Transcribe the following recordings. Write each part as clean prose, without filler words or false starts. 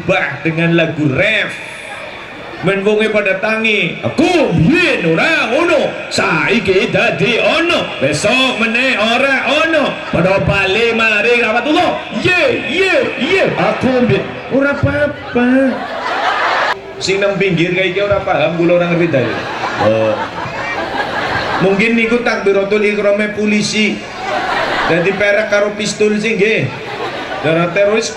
Bah dengan lagu ref menwonge pada tangi aku biyen ora ono saiki dadi ono besok meneh ora ono pada bali mari rahmatullah ye aku biyen ora apa-apa sing nang pinggir kayak iki ora paham kula ora ngerti dalil oh mungkin niku takbiratul ikrame polisi dadi perak karo pistol sing nggih darah teroris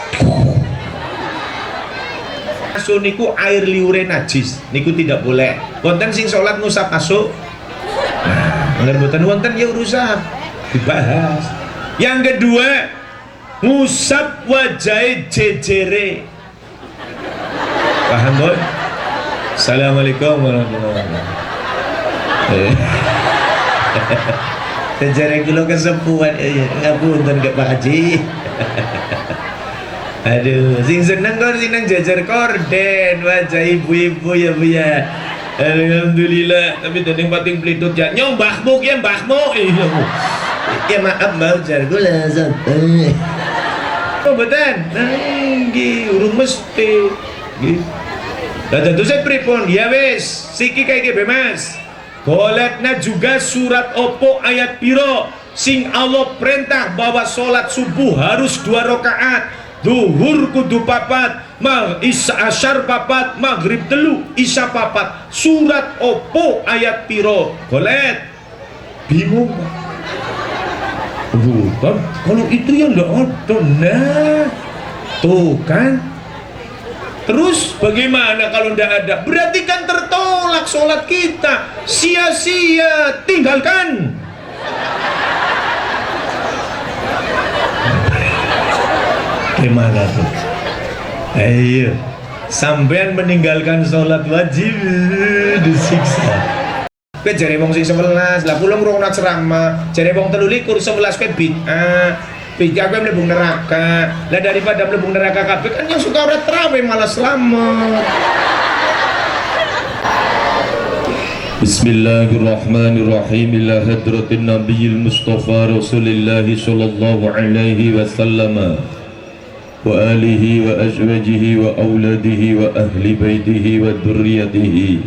asu niku air liure najis niku tidak boleh wonten sing sholat ngusap asu nah bener wonten ya urusan dibahas yang kedua ngusap wajah jejere paham boy assalamualaikum warahmatullahi wabarakatuh jejere kula kesempuan ngapunten ke Pak Haji aduh sing seneng kok sing nang jajar korden wajah ibu-ibu ya Bu ya alhamdulillah tapi dening pating plitut ya nyombahmu ki mbahmu iya Bu ya maaf mbah jar kula santai oh betul nggih urung mesti nggih lah dadose pripun ya wis siki kae ge Mas golekna juga surat opo ayat piro sing Allah perintah bahwa sholat subuh harus 2 rakaat Zuhur kudu papat, isya asyar papat, maghrib telu, isya papat. Surat opo ayat piro? Golet, bingung. Bukan, kalau itu yang nggak ada, nah, tuh kan. Terus bagaimana kalau nggak ada? Berarti kan tertolak sholat kita, sia-sia, tinggalkan. Gimana tuh? Ayo, sampean meninggalkan sholat wajib disiksa. Kowe jare wong sing 11, lah kula ngrungokno ceramah, jare wong 13 11 kowe bid'ah. Bid'ah kowe mlebu neraka. Lah daripada mlebu neraka kabeh kan yang suka ora tarawih malah selamat. Bismillahirrahmanirrahim ila hadratin nabiyil mustafa rasulillah sallallahu alaihi wasallam wa alihi wa azwajihi wa auladihi wa ahli baitihi wa dhurriyyatihi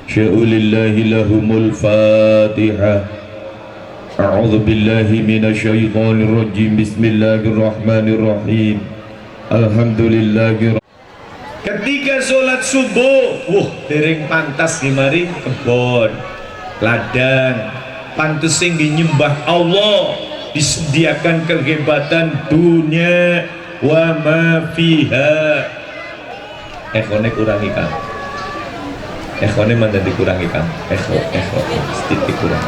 sya'ulillahi lahumul fatihah a'udhu billahi minasyaitanir rajim bismillahirrahmanirrahim alhamdulillahi. Ketika sholat subuh dereng pantas dimari kebon ladang pantas sing nyembah Allah disediakan kehebatan dunia wa ma fiha ekhone kurangi kan ekhone mana dikurangi kan ekho sedikit kurang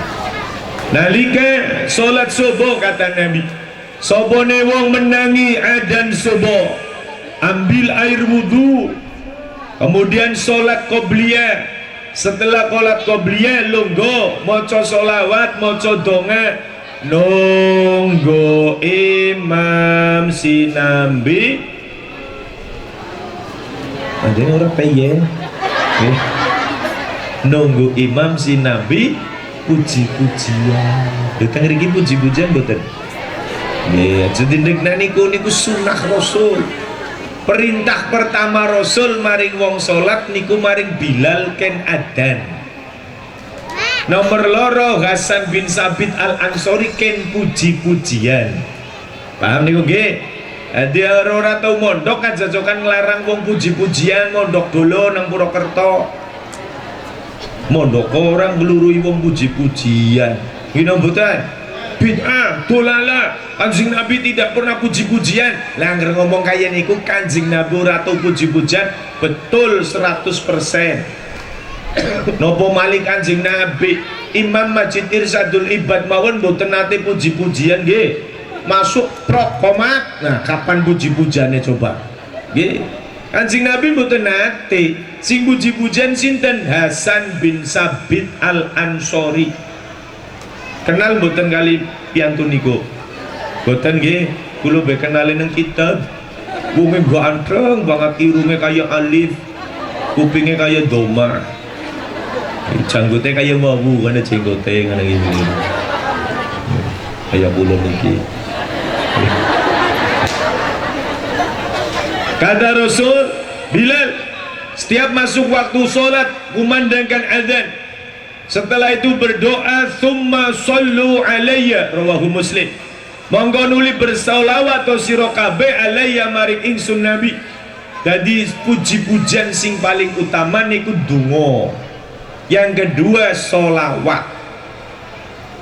nalika sholat subuh kata Nabi sobone wong menangi adzan subuh ambil air wudhu kemudian sholat qobliyah setelah sholat qobliyah lungguh maca sholawat maca donga nunggu imam sinambi anjing ora peye nunggu imam sinambi puji-pujian datang riki puji-pujian boten nggih jadi niku sunah Rasul perintah pertama Rasul maring wong salat niku maring Bilal ken adzan. Nomor loro Hasan bin Sabit al-Ansori ken puji-pujian. Paham niku nggih? Dia ora tau mondok kan jajokan nglarang wong puji-pujian mondok dolo nang Purwokerto. Mondok orang nglurui wong puji-pujian. Ngene mboten? Bid'ah, dolala. Kanjeng Nabi tidak pernah puji-pujian. Lah anggere ngomong kaya niku Kanjeng Nabi ora tau puji-pujian, betul 100%. Nopo malih Kanjeng Nabi Imam Masjid Irsadul Ibad mawon mboten nate puji-pujian nggih. Masuk prok komat. Nah, kapan puji-pujiane coba? Nggih. Kanjeng Nabi mboten nate. Sing puji-pujian sinten? Hasan bin Sabit al-Ansori. Kenal mboten kali piantun niku? Mboten nggih. Kula be kenale nang kitab. Wonge ganteng banget irunge kaya alif. Kupinge kaya doma. Janggutnya kayak wawu kan ada jenggotnya kan gini kayak bulan lagi Kata Rasul, Bilal, setiap masuk waktu sholat kumandangkan azan, setelah itu berdoa, thumma sallu alayya, rawahu Muslim. Monggo nuli bersolawat atau sira kabeh alayya maring ingsun Nabi. Jadi puji-pujian sing paling utama niku donga. Yang kedua solawat.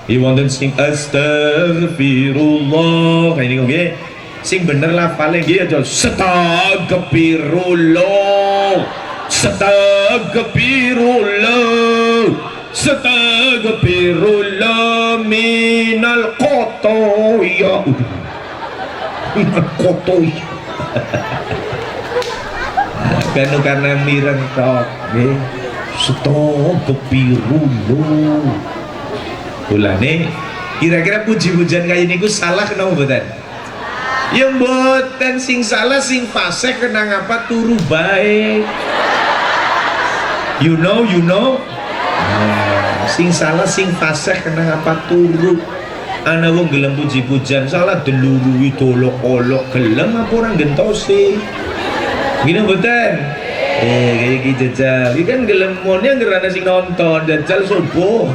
Wonten sing astaghfirullah. Ini nggih. Sing bener lafale nggih aja astagfirullah. Astagfirullah. Astagfirullah minal khotoya. Minal khotoya. Karena mireng tok nggih. Astagfirullah. Ulane kira-kira puji-pujian kaya niku salah kenapa mboten? Ya mboten, sing salah sing fasih kena ngapa turu bae. You know? Nah, sing salah sing fasih kena ngapa turu. Ana wong gelem puji-pujian salah delurui dolok-olok gelem apa orang gentosi. Gini mboten? Kayak gitu jajal. Iki kan gelem mone ngerana sing nonton jajal subuh.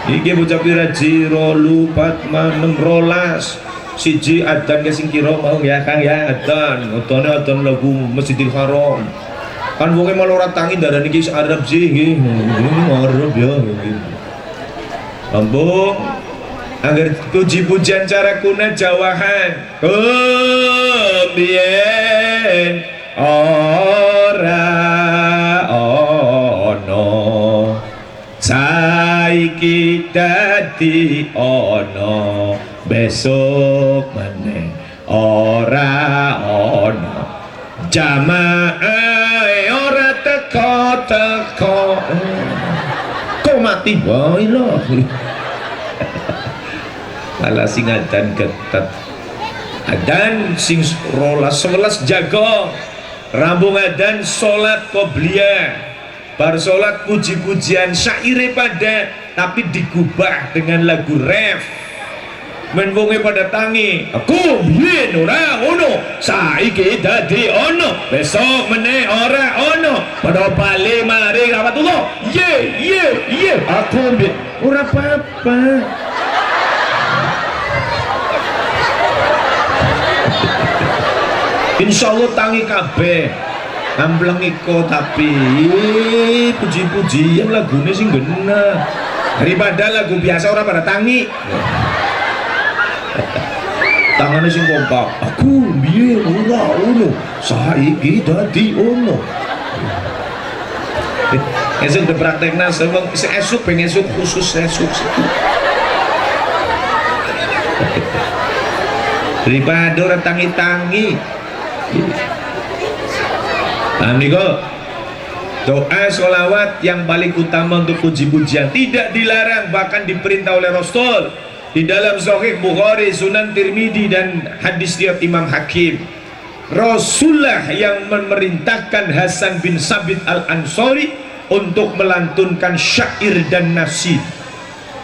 Iki bocah pira jiro lupat manem rolas siji adzan ke sing kira mau ya Kang ya adzan adzan lagu Masjidil Haram kan wonge malah ora tangi darane iki Arab sih nggih Arab ya Ambung agar puji-pujian cara kuna jawahan biyen ora ono saiki dadi ono besok meneh ora ono jamaah ora teko kok mati wae lho malah sing adan ketet adan sing rolas 11 jago rambung adan salat qobliyah. Bar sholat puji-pujian syaire pada tapi digubah dengan lagu ref. Menwonge pada tangi aku biyen ora ono saiki dadi ono besok meneh ora ono pada bali mari rahmatullah ye aku biyen ora apa-apa. Insyaallah tangi kabeh ambleng iko tapi puji-pujian lagunya sing bener daripada lagu biasa orang pada tangi tangannya sing kompak aku biyen ora ono saiki dadi ono esuk dipraktekna semua esuk pengen esuk khusus esuk daripada orang tangi-tangi. Paham nih kok? Doa sholawat yang paling utama untuk puji-pujian tidak dilarang, bahkan diperintah oleh Rasul di dalam Sahih Bukhari, Sunan Tirmidzi dan hadis riwayat Imam Hakim. Rasulullah yang memerintahkan Hasan bin Sabit Al-Ansari untuk melantunkan syair dan nasyid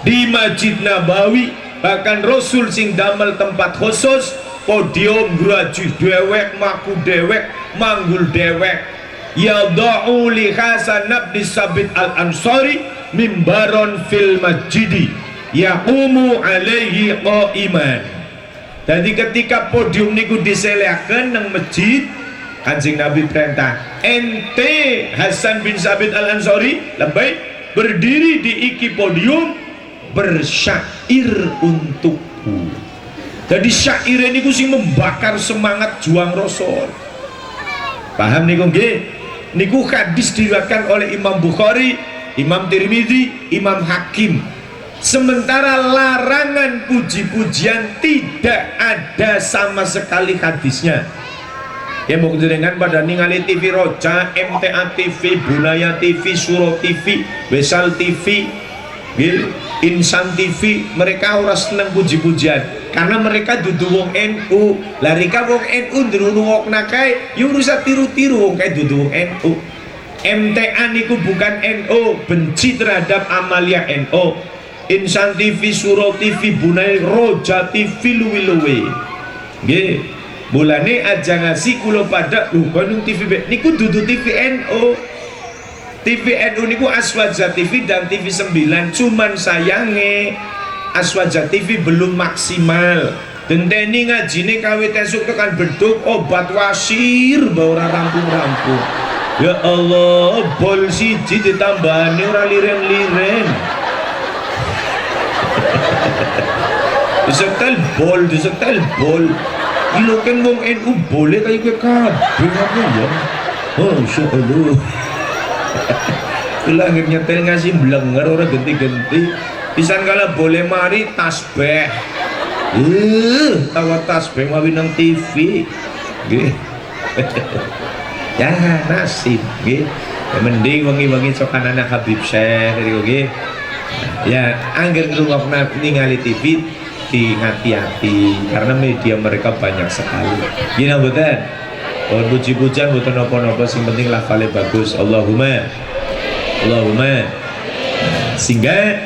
di Masjid Nabawi. Bahkan Rasul sing damel tempat khusus podium graju dewek maku dewek manggul dewek ya da'u li Hasan bin Sabit Al-Ansari mimbaron fil masjidi yaqumu alaihi qa'iman. Jadi ketika podium niku diseleaken nang masjid, Kanjeng Nabi perintah ente Hasan bin Sabit Al-Ansari lebih berdiri di iki podium bersyair untukku. Jadi syair ini sing membakar semangat juang Rasul. Paham niku nggih? Niku hadis diriwayatkan oleh Imam Bukhari, Imam Tirmidzi, Imam Hakim. Sementara larangan puji-pujian tidak ada sama sekali hadisnya. Ya mau jenengan pada ningali TV Roja, MTA TV, Bunaya TV, Suro TV, Wesal TV, Insan TV, mereka ora seneng puji-pujian karena mereka dudu wong NU. Larika wong NU ngrungokna kae yo rusak tiru-tiru wong kae dudu wong NU. MTA niku bukan NU, benci terhadap amalia NU. Insan TV, Suro TV, Bunai, Roja TV luwi-luwi. Nggih. Mulane aja ngasih kula pada Bandung TV niku dudu TV NU. TV NU niku Aswaja TV dan TV 9, cuman sayange Aswaja TV belum maksimal. Denteni ngajine kawit esuk tekan beduk obat wasir bae ora rampung-rampung. Ya Allah, bol siji ditambahane ora liren-liren. disetel bol. Ilo kan wong NU boleh kayak kowe kabeh apa ya. Oh, insyaallah. Kula nyetel ngasih blenger ora genti-genti. Pisan kala boleh mari tasbih. Tawa tasbih mawi nang TV. Nggih. Ya nasib nggih. Ya, mending wengi-wengi cokan anak Habib Syekh niku nggih. Ya angger ngrungokna ningali TV di hati-hati karena media mereka banyak sekali. Gini mboten. Pohon puji-pujian mboten napa-napa sing penting lafale bagus. Allahumma sehingga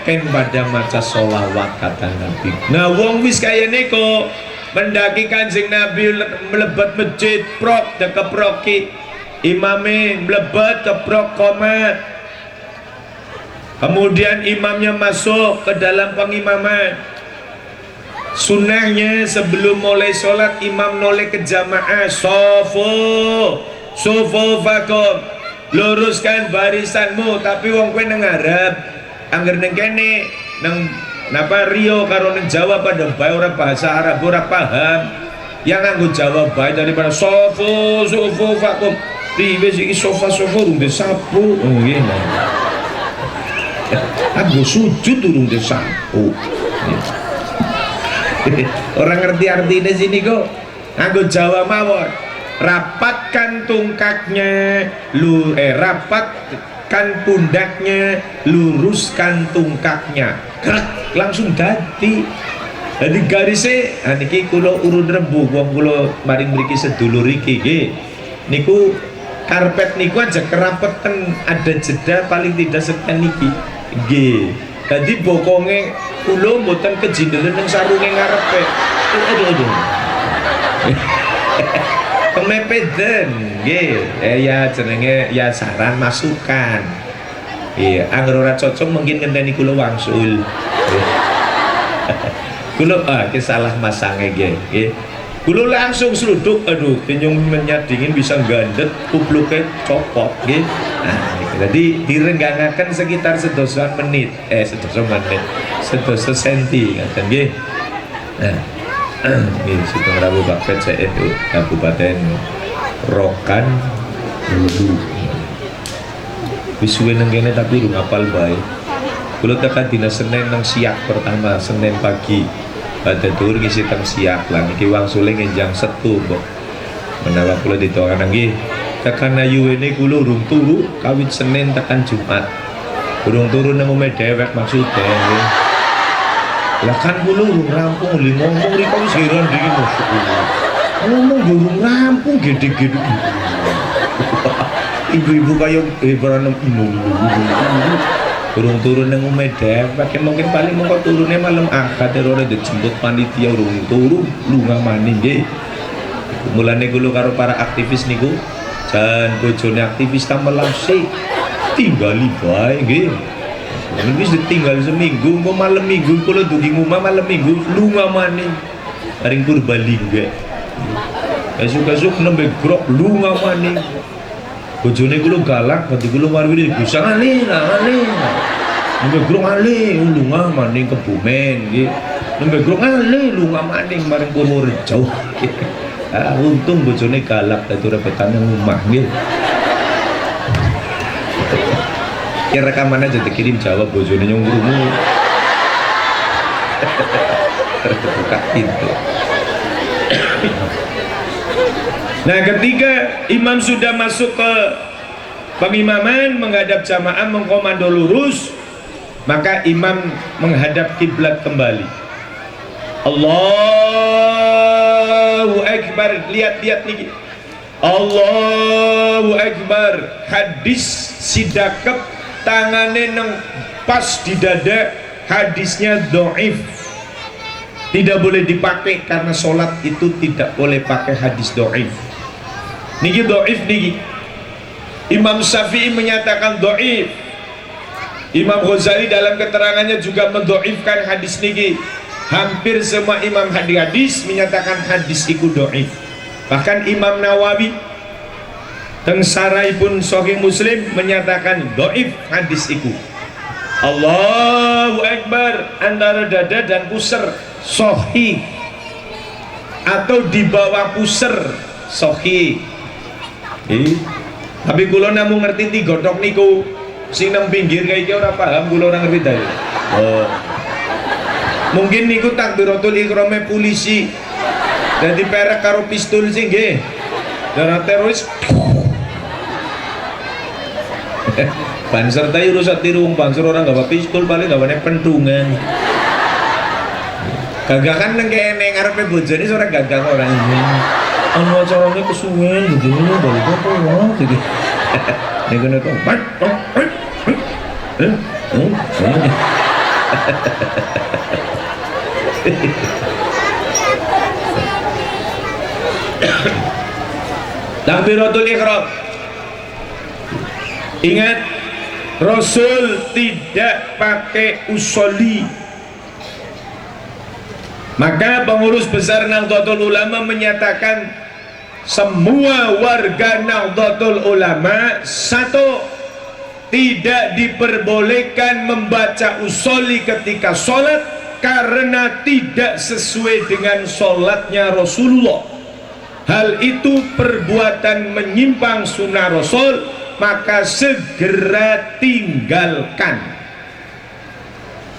kan pada maca sholawat kata Nabi. Nah wong wis kaya niko mendaki Kanjeng Nabi melebat masjid prok keproki imame melebat keprok komat, kemudian imamnya masuk ke dalam pengimaman. Sunnahnya sebelum mulai sholat imam noleh ke jamaah sofu fakum, luruskan barisanmu. Tapi wong kowe nang ngarep angger neng kene nang napa Rio karo neng Jawa pada bae ora bahasa Arab ora paham. Yang nganggo Jawa bae daripada sofu fakum. Piye iki sofa urung disapu. Oh nggih. Aku sujud urung disapu. Orang ngerti artinya sini kok. Nganggo Jawa mawon. Rapatkan tungkaknya, rapatkan pundaknya, luruskan tungkaknya. Gerak langsung ganti. Jadi garisnya, niki kulo urun rembu, wong kulo maring mriki sedulur iki nggih. Niku karpet niku aja kerapetan ada jeda paling tidak sekian niki. Nggih. Jadi bokonge kulo mboten kejinderen nang sarunge ngarepe. Aduh. Kemepeden nggih. Ya jenenge ya saran masukan. Iya, angger ora cocok mungkin ngenteni kula wangsul. Kula salah masange nggih. Kula langsung sluduk, aduh, kenyung menyadingin bisa gandet kupluke copot nggih. Nah, jadi direnggangaken sekitar sedoso menit, sedoso senti ngaten nggih. Nah, ini Sugeng Rabu Bakpet CNU Kabupaten Rokan Hulu. Wis suwe nang kene tapi urung apal bae. Kula tekan dina Senin nang siak pertama, Senin pagi. Badhe tur ngisi teng siak lan iki wangsule ngenjang Setu, Mbok. Menawa kula ditokaken nggih. Tekan ayuene kula urung turu kawit Senin tekan Jumat. Urung turu nang omah dhewek maksude nggih. Lah kan kula urung rampung li ngomong riko wis heran iki masyaallah. Ngomong urung rampung gede-gede. Ibu-ibu kaya beranem urung turun nang omah dhewek mungkin paling mengko turune malam akad ora dijemput panitia urung turu lunga maning nggih. Mulane kula karo para aktivis niku jan bojone aktivis ta melase tinggali bae nggih. Wis ditinggal seminggu, mau malam minggu kula dugi ngomah malam minggu lunga maning. Paring Purbalingga. Esuk-esuk nembe grok lunga maning. Bojone kula galak, dadi kula warwiri bisa ngene. Nembe grok ale lunga maning Kebumen nggih. Nembe grok ale lunga maning maring Purworejo. Untung bojone galak dadi rebetan nang omah nggih. Ya rekaman aja dikirim jawab bojone nyong krungu. Terbuka pintu. Nah ketika imam sudah masuk ke pengimaman menghadap jamaah mengkomando lurus, maka imam menghadap kiblat kembali. Allahu Akbar. Lihat nih. Allahu Akbar. Hadis sidakep tangannya neng pas di dada, hadisnya dhaif. tidak boleh dipakai karena sholat itu tidak boleh pakai hadis do'if. Niki do'if niki. Imam Syafi'i menyatakan do'if. Imam Ghazali dalam keterangannya juga mendo'ifkan hadis niki. Hampir semua imam hadis menyatakan hadis iku do'if. Bahkan Imam Nawawi teng Saraipun Sahih Muslim menyatakan do'if hadis iku. Allahu Akbar antara dada dan pusar sahih, atau di bawah pusar sahih. Tapi kula namung ngerti digodhog niku sing nang pinggir kayak iki ora paham, kula ora ngerti dalil. Mungkin niku takbiratul ihrame polisi dan diperek karo pistol sing nggih. Darah teroris. Banser tayo rusak tiru banser orang gawa pistol paling gawane pentungan. Gagakan nang kene ngarepe bojone ora gagak ora ini. Anu acarane kesuwen gitu balik apa wae gitu. Nek ngono kok. Takbiratul ihram. Ingat, Rasul tidak pakai usolli. Maka pengurus besar Nahdlatul Ulama menyatakan semua warga Nahdlatul Ulama satu, tidak diperbolehkan membaca usolli ketika sholat karena tidak sesuai dengan sholatnya Rasulullah. Hal itu perbuatan menyimpang sunnah Rasul, maka segera tinggalkan.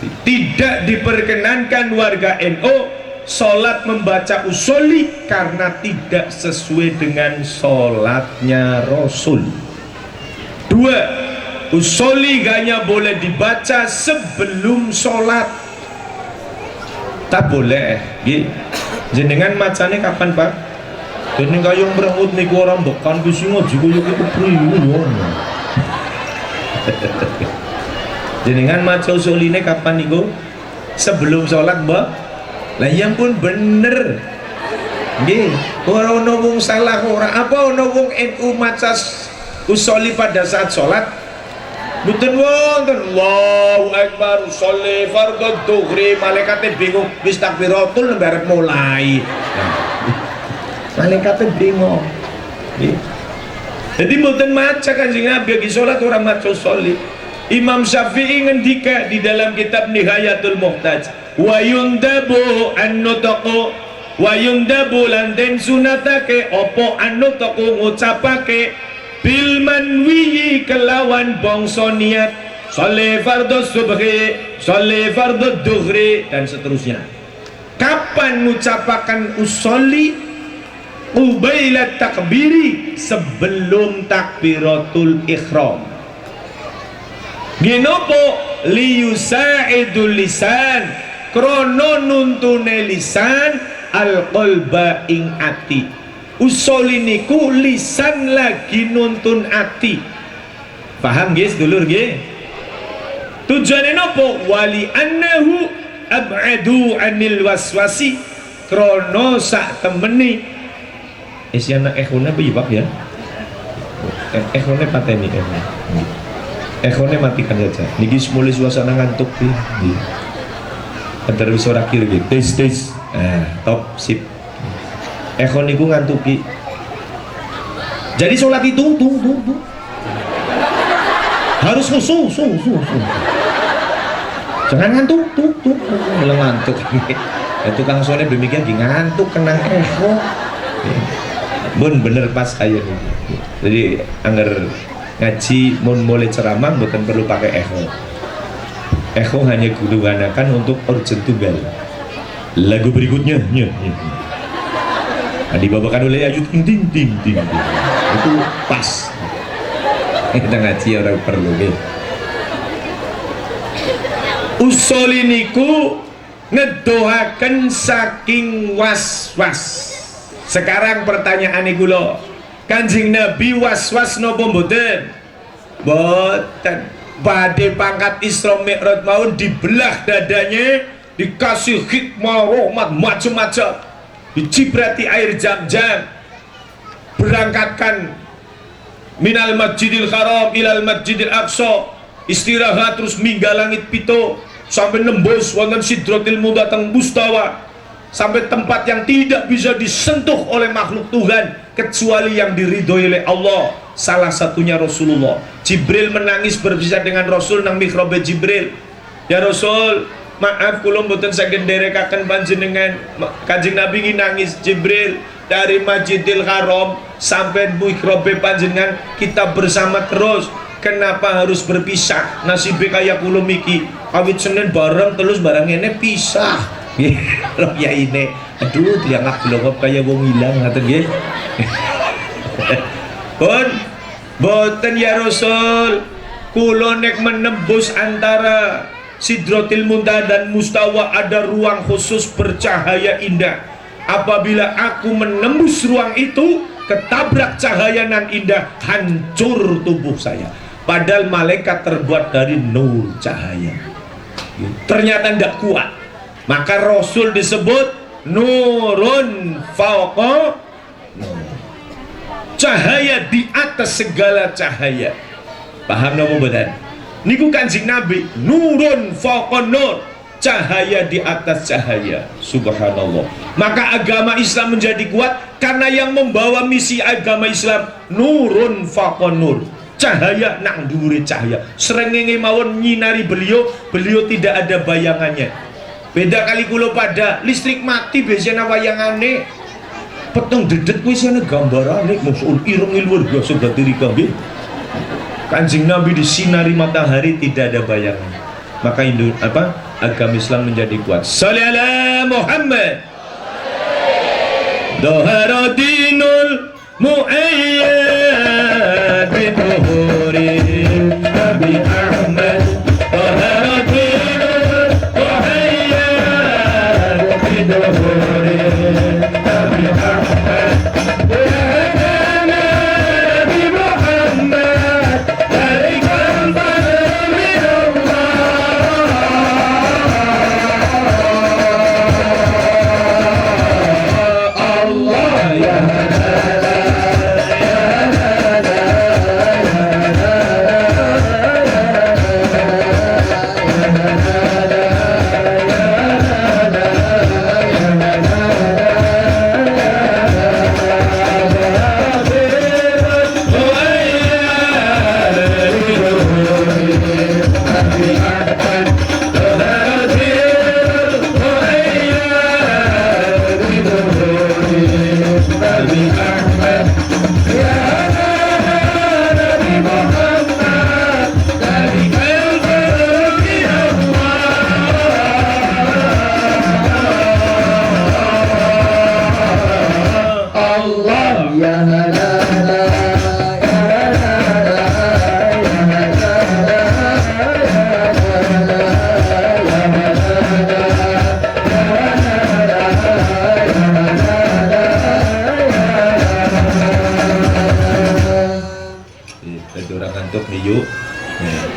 Tidak diperkenankan warga NU sholat membaca usolli karena tidak sesuai dengan sholatnya Rasul. Dua, usolli hanya boleh dibaca sebelum sholat. Tak boleh. Jenengan macane kapan Pak? Dene kayong merengut niku ora mbokan ku sing ngaji koyo iku priyo. Jenengan maca usuline kapan niku? Sebelum sholat, Mbak. Lah yang pun bener. Nggih, ora ono wong salah ora. Apa ono wong NU maca usolli pada saat sholat? Mboten wonten. Allahu Akbar sholli fardhu dhuhri, malaikate bingung wis takbiratul barep mulai. Malaikatnya bingung. Jadi mboten maca Kanjeng Nabi lagi salat ora maca sholli. Imam Syafi'i ngendika di dalam kitab Nihayatul Muhtaj, wa yundabu an-nutaqu wa yundabu lan den sunatake opo an-nutaqu ngucapake bil manwi kelawan bangsa niat sholli fardhu subhi, sholli fardhu dhuhri dan seterusnya. Kapan ngucapakan usolli? Ubailat takbiri, sebelum takbiratul ihram. Ginopo liyusa'idul lisan, krono nuntune lisan al qalba ing ati. Usolli niku lisan lagi nuntun ati. Paham guys dulur nggih? Tujuane nopo? Wali annahu ab'adu anil waswasi, krono sak temeni isiana ekhone bibak ya. Ekhone pateni ekhone matikan saja. Niki mulai suasana ngantuk nih. Antar wis ora kira gitu. Tes. Top sip. Ekhon niku ngantuki. Jadi sholat itu harus khusyuk. Jangan ngantuk, bilang ngantuk. Tukang sone demikian ngantuk kenang ekho. Bun bener pas ayo nih. Jadi angger ngaji mun mulai ceramah bukan perlu pakai echo. Echo hanya digunakan untuk urgent tunggal. Lagu berikutnya dibawakan oleh Ayu ting ting. Itu pas. Kita ngaji orang perlu deh. Usolli niku ngedoaken saking was-was. Sekarang pertanyaan kula, Kanjeng Nabi was-was napa mboten? Mboten. Badhe pangkat Isra Mi'raj mau dibelah dadanya dikasih hikmah, rahmat, macam-macam, diciprati air jam-jam, berangkatkan minal masjidil haram ilal masjidil aqsa, istirahat terus mingga langit pito sampai nembus wonten sidratil muntaha teng mustawa, sampai tempat yang tidak bisa disentuh oleh makhluk Tuhan kecuali yang diridhoi oleh Allah. Salah satunya Rasulullah. Jibril menangis berpisah dengan Rasul nang mikrobe Jibril. Ya Rasul, maaf kula mboten saged nderekaken panjenengan. Kanjeng Nabi iki nangis. Jibril, dari Masjidil Haram sampai mikrobe panjenengan kita bersama terus. Kenapa harus berpisah? Nasibnya kayak kula miki. Awit Senin bareng terus barang ini pisah. Loh ya ini. Aduh, dianggap blongop kayak wong ilang ngaten nggih. Pun boten ya Rasul, kula nek menembus antara Sidratil Muntaha dan Mustawa ada ruang khusus bercahaya indah. Apabila aku menembus ruang itu, ketabrak cahaya nan indah, hancur tubuh saya. Padahal malaikat terbuat dari nur cahaya. Ternyata tidak kuat. Maka Rasul disebut nurun fauqa nur. Cahaya di atas segala cahaya. Paham napa mboten? Niku Kanjeng Nabi, nurun fauqa nur, cahaya di atas cahaya. Subhanallah. Maka agama Islam menjadi kuat karena yang membawa misi agama Islam nurun fauqa nur, cahaya nang dhuwure cahaya. Srengenge mawon nyinari beliau, beliau tidak ada bayangannya. Beda kali kula pada listrik mati biasanya wayangane peteng dedet kuwi sene gambarane musul ireng luar biasa dadi kabeh. Kanjeng Nabi disinari matahari tidak ada bayangan. Maka agama Islam menjadi kuat. Shalli ala Muhammad. Dhahara dinul muayyad bi dhuhuri Nabi Ahmad. Dhahara dinul muayyad bi dhuhuri Nabi Ahmad.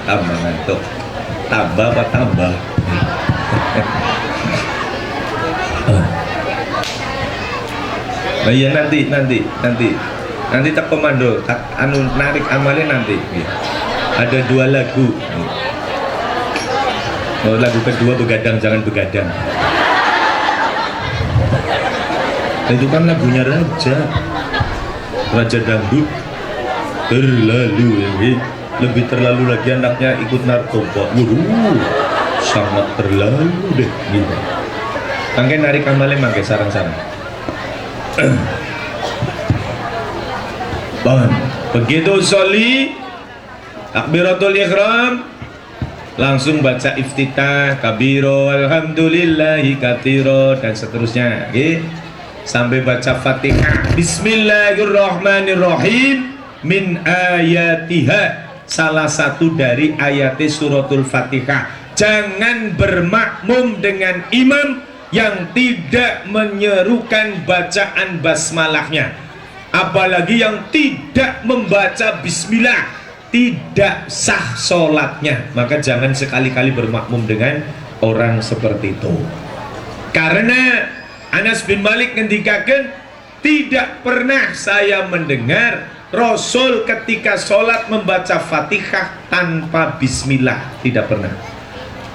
Tambah ngantuk, tambah apa tambah? Nah iya nanti tak komando, anu narik amalnya nanti. Ada 2 lagu. Oh, lagu kedua begadang jangan begadang. Itu kan lagunya Raja Dangdut terlalu ya. Lebih terlalu lagi anaknya ikut narkoba. Waduh, sangat terlalu deh gitu. Mangke narik amalnya mangke sarang-sarang. Bang, begitu soli takbiratul ihram langsung baca iftitah, kabiro, alhamdulillahi katsiro dan seterusnya, okay? Sampai baca Fatihah. Bismillahirrahmanirrahim. Min ayatiha, salah satu dari ayat suratul Fatihah. Jangan bermakmum dengan imam yang tidak menyerukan bacaan basmalahnya, apalagi yang tidak membaca bismillah, tidak sah sholatnya. Maka jangan sekali-kali bermakmum dengan orang seperti itu. Karena Anas bin Malik ngendikaken, tidak pernah saya mendengar Rasul ketika sholat membaca Fatihah tanpa bismillah, tidak pernah.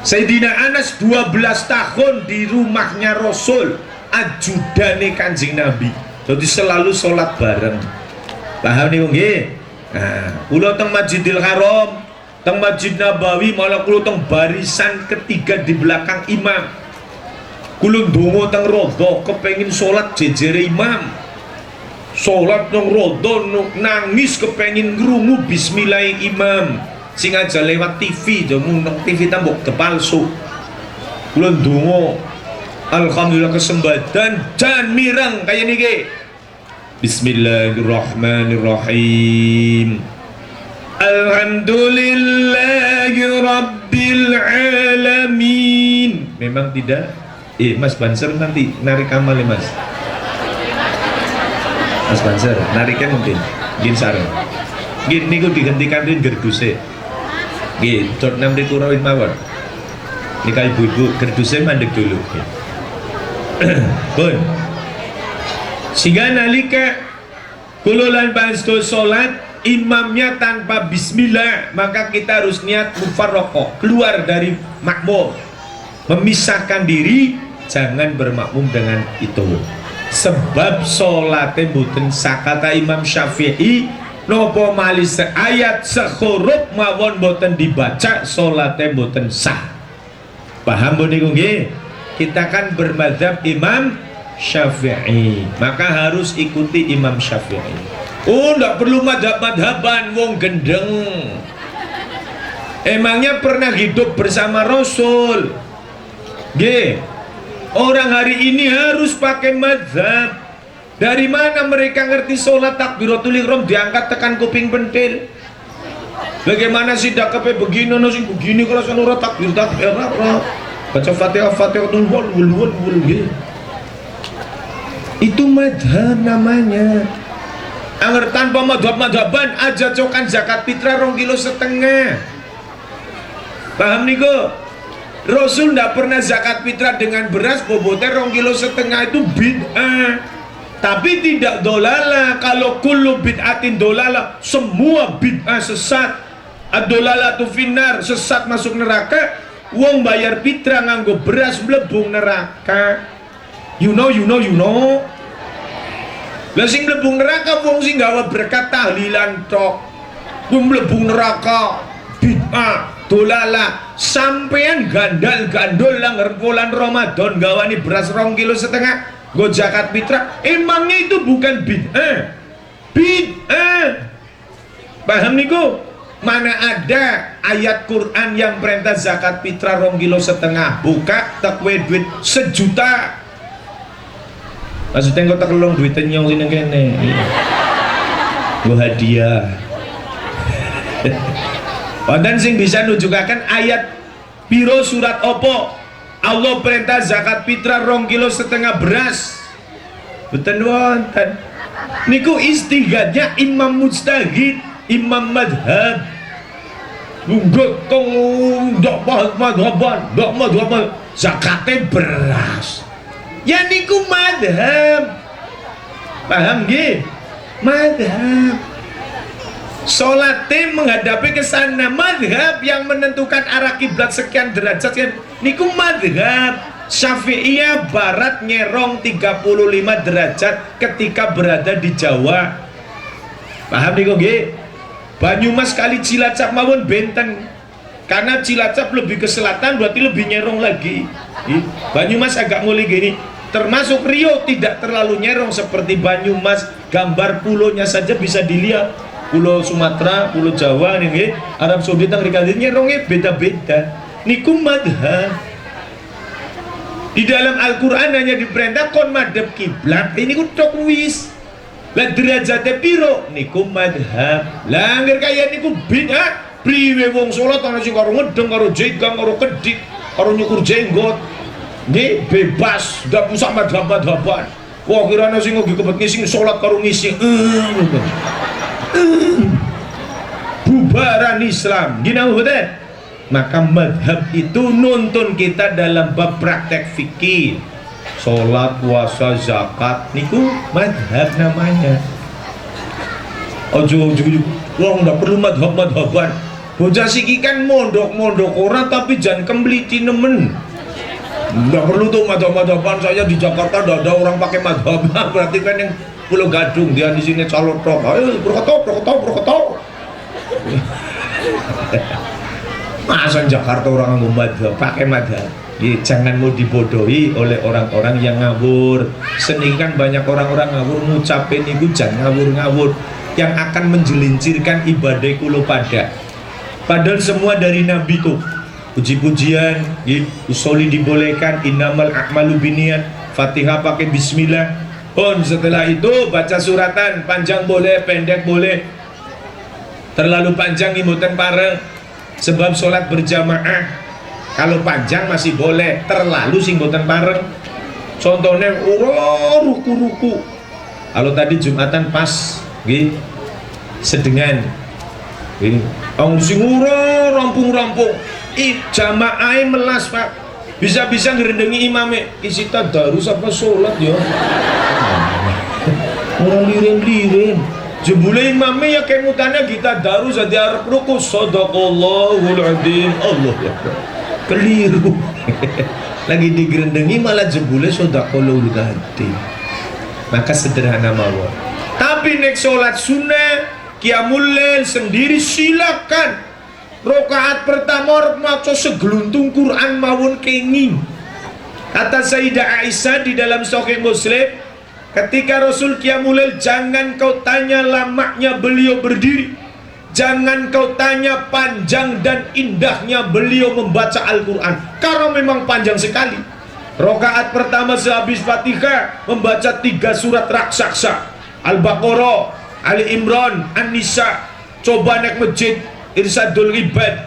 Sayyidina Anas 12 tahun di rumahnya Rasul, ajudane Kanjeng Nabi, jadi selalu sholat bareng. Paham nih nggih? Nah, kula teng Masjidil Haram, teng Masjid Nabawi, malah kula teng barisan ketiga di belakang imam. Kula ndonga teng rodo kepengin sholat jejere imam. Sholat nang rodo nangis kepengin ngrungu bismillah imam. Sing aja lewat TV, jamu nang TV tambok palsu. Kula ndonga, alhamdulillah kesembadan dan mireng kaya niki. Bismillahirrahmanirrahim. Alhamdulillahi Rabbil Alamin. Memang tidak? Mas Banser nanti narik amal ya Mas. Mas Banser, nariknya mungkin gin sareng. Gin niku digantikan din gerduse. Gin, dot 6 dikurawin mawon. Nikah ibu-ibu gerduse mandek dulu. Pun. Sehingga nalika kululan panstu sholat, imamnya tanpa bismillah, maka kita harus niat mufarroqoh, keluar dari makmum, memisahkan diri, jangan bermakmum dengan itu. Sebab sholatnya mboten sah, kata Imam Syafi'i, nopo malis ayat sehuruf mawon mboten dibaca, sholatnya mboten sah. Paham bu niku nggih? Kita kan bermadzhab Imam Syafi'i, maka harus ikuti Imam Syafi'i. Oh, ndak perlu madhab-madhaban, wong gendeng. Emangnya pernah hidup bersama Rasul? G. Orang hari ini harus pakai madhab. Dari mana mereka ngerti sholat takbiratul ihram diangkat tekan kuping pentil? Bagaimana sih dakapnya begini, nasi begini kalau sanura takbir apa? Baca Fatihah wul. Itu madhab namanya. Agar tanpa madhab-madhaban aja cokan zakat fitrah 2,5 kilo. Paham nih kok? Rasul tidak pernah zakat fitrah dengan beras bobotnya 2,5 kilo, itu bid'ah. Tapi tidak dolala. Kalau kullu bid'atin dolala, semua bid'ah sesat. Ad-dolalatu finnar, sesat masuk neraka. Wong bayar fitrah nganggo beras mlebung neraka. You know. Lah sing mlebung neraka wong sing gawe berkat tahlilan tok. Wong mlebung neraka bid'ah, dolala. Sampean gandal-gandol lang bulan Ramadan gawani beras 2,5 kilo, go zakat fitrah. Emangnya itu bukan bid'ah? Bid'ah. Paham niku? Mana ada ayat Quran yang perintah zakat fitrah 2,5 kilo? Buka takwe duit 1 juta. Maksudnya kau tak kelong duitnya nyong sini kene. Gua hadiah. Dan sing bisa nunjukakan ayat piro surat opo Allah perintah zakat fitrah 2,5 kilo beras. Betul wonten. Niku istighadnya Imam Mujtahid, Imam Madhab. Nggak kong dok madhaban, zakatnya beras. Ya niku madhab. Paham nggih? Madhab. Sholatnya menghadapi ke sana, madhab yang menentukan arah kiblat sekian derajat kan. Niku madhab. Syafi'iyah barat nyerong 35 derajat ketika berada di Jawa. Paham niku nggih? Banyumas kali Cilacap mawon benten. Karena Cilacap lebih ke selatan berarti lebih nyerong lagi. Banyumas agak mulai gini. Termasuk Rio tidak terlalu nyerong seperti Banyumas. Gambar pulaunya saja bisa dilihat. Pulau Sumatera, Pulau Jawa nih, Arab Saudi tang nyerongnya beda-beda. Niku madhab. Di dalam Al-Quran hanya diperintah kon madhab kiblat. Ini ku tok wis. Lah derajatnya piro? Niku madhab. Lah angger kaya niku bid'ah. Priwe wong salat ana sing karo ngedeng, karo jegang, karo kedik, karo nyukur jenggot. Nggih bebas, ndak usah madhab-madhaban. Wah kirana sing nggo kebet ngisi salat karo ngisi. Bubaran Islam. Gina mboten? Maka madhab itu nuntun kita dalam bab praktek fikih, sholat, puasa, zakat, niku madhab namanya. Ojo wong ndak perlu madhab-madhaban. Bocah siki kan mondok-mondok orang tapi jangan kembliti nemen. Nggak perlu tuh madhab-madhaban, saya di Jakarta nggak ada orang pakai madhab. Berarti kan yang Pulau Gadung, dia di sini calon tok. Ayo berkotok. Masa Jakarta orang ngomong madhab, pakai madhab. Ya, jangan mau dibodohi oleh orang-orang yang ngawur. Seni kan banyak orang-orang ngawur ngucapin itu jangan ngawur-ngawur yang akan menjelincirkan ibadah kulo pada. Padahal semua dari Nabi tuh puji-pujian, usoli dibolehkan, innamal a'malu binniyat, Fatihah pakai bismillah. Setelah itu baca suratan, panjang boleh, pendek boleh. Terlalu panjang imutan pareng, sebab sholat berjamaah kalau panjang masih boleh, terlalu sing boten pareng. Contohnya ruku-ruku. Kalau tadi Jumatan pas sedengan sing rampung-rampung jamaah melas Pak, bisa-bisa ngerendengi imame isi tadarus apa sholat ya. Orang lirin-lirin jebule imame ya kemutannya kita darus jadi arep ruku, sadaqallahul adzim, Allah akbar. Keliru. Lagi digerendengi malah jebule sadaqallahul adzim. Maka sederhana mawon. Tapi nek sholat sunnah qiyamul lail sendiri silakan. Rakaat pertama maca segeluntung Quran mawon kenging. Kata Sayyidah Aisyah di dalam Sahih Muslim, ketika Rasul qiyamul lail, jangan kau tanya lamanya beliau berdiri, jangan kau tanya panjang dan indahnya beliau membaca Al-Quran, karena memang panjang sekali. Rakaat pertama sehabis Fatihah membaca 3 surat raksasa, Al-Baqarah, Ali Imran, An-Nisa. Coba naik masjid Irsadul Ibad,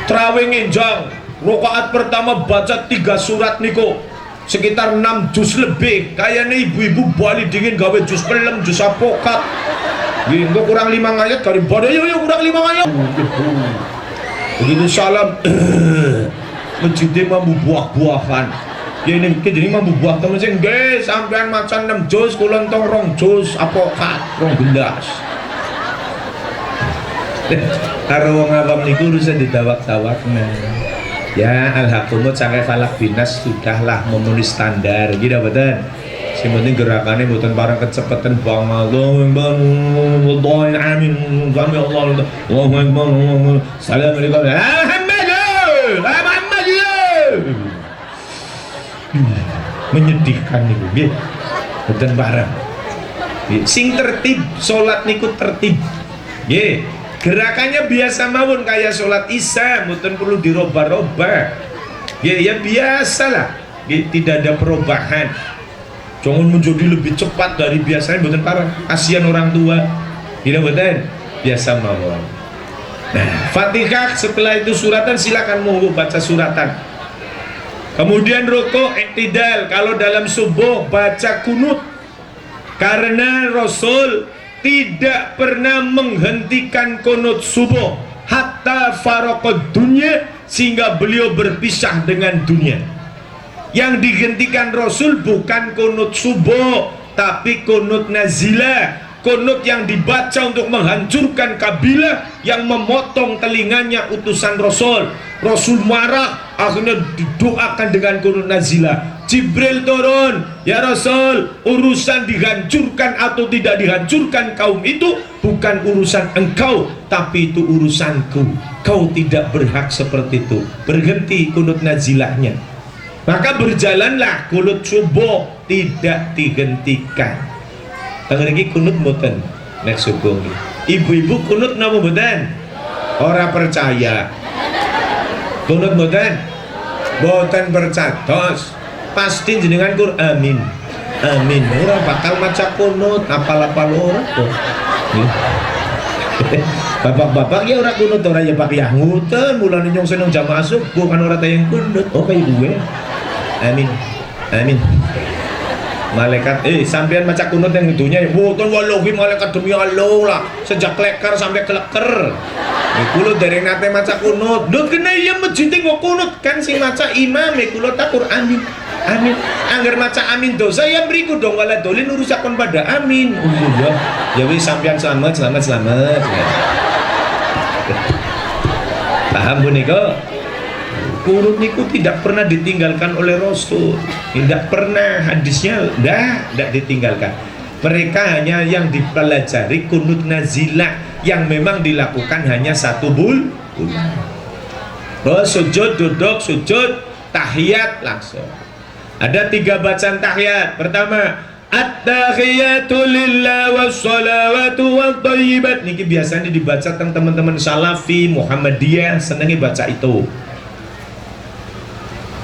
terawih ngenjang, rakaat pertama baca 3 surat niko sekitar 6 juz lebih. Kayaknya ibu-ibu bali dingin gawe juz pelem, juz apokat. Itu kurang 5 ayat daripada yo kurang 5 ayat. Begitu salam masjidnya mampu buah-buahan. Ya ini jadi mampu buah temen sing nggih sampean macan 6 juz kula entong 2 juz apokat 2 gelas. Karo wong awam niku urusan ditawak-tawakna. Ya alhamdulillah sampai falak binas sudahlah memenuhi standar gitu betul. Si penting gerakannya bukan barang kecepatan banget. Allahu amin. Kami Allah. Allahu akbar. Assalamualaikum. Muhammad. Menyedihkan niku nggih. Boten bareng. Sing tertib salat niku tertib. Nggih. Gerakannya biasa mawon kayak sholat isya, mboten perlu dirubah-rubah. Ya biasalah. Tidak ada perubahan. Jangan menjadi lebih cepat dari biasanya, mboten parah. Kasihan orang tua. Tidak betul. Biasa mawon. Nah, Fatihah setelah itu suratan silakan monggo baca suratan. Kemudian rukuk iktidal. Kalau dalam subuh baca kunut. Karena Rasul tidak pernah menghentikan kunut subuh hatta faraqad dunya, sehingga beliau berpisah dengan dunia. Yang dihentikan Rasul bukan kunut subuh, tapi kunut nazilah, kunut yang dibaca untuk menghancurkan kabilah yang memotong telinganya utusan Rasul. Rasul marah, akhirnya didoakan dengan kunut nazilah. Jibril turun, ya Rasul, urusan dihancurkan atau tidak dihancurkan kaum itu bukan urusan engkau, tapi itu urusanku. Kau tidak berhak seperti itu. Berhenti kunut nazilahnya. Maka berjalanlah kunut subuh, tidak dihentikan. Tangan ini kunut mboten nek subuh. Ibu-ibu kunut napa mboten? Ora percaya. Kunut mboten? Mboten percados. Pasti jenengan kur amin. Amin. Ora bakal maca kunut, apal-apal ora kok. Bapak-bapak ya ora kunut ora ya Pak ya nguten mulane nyong seneng jamaah subuh kan ora tayang kunut. Oh kayak gue. Amin. Amin. Malaikat, sampean maca kunut yang itunya ya, boten wallahi malaikat demi Allah lah, sejak kleker sampai kleker. Kulo dereng nate maca kunut. Lho kena iya masjid nggo kunut kan sing maca imam kulo takur amin. Amin. Angger maca amin dosa ya mriku dong wala dolin urusaken pada amin. Ya wis sampean selamat. Ya. Paham punika? Kunut niku tidak pernah ditinggalkan oleh Rasul, tidak pernah, hadisnya tidak ditinggalkan. Mereka hanya yang dipelajari kunut nazilah yang memang dilakukan hanya satu bulan. Sujud, duduk, sujud, tahiyat langsung. Ada 3 bacaan tahiyat. Pertama, at-tahiyatu lillah wassalawatu wattayyibat. Niki biasanya dibaca teman-teman Salafi, Muhammadiyah senengi baca itu.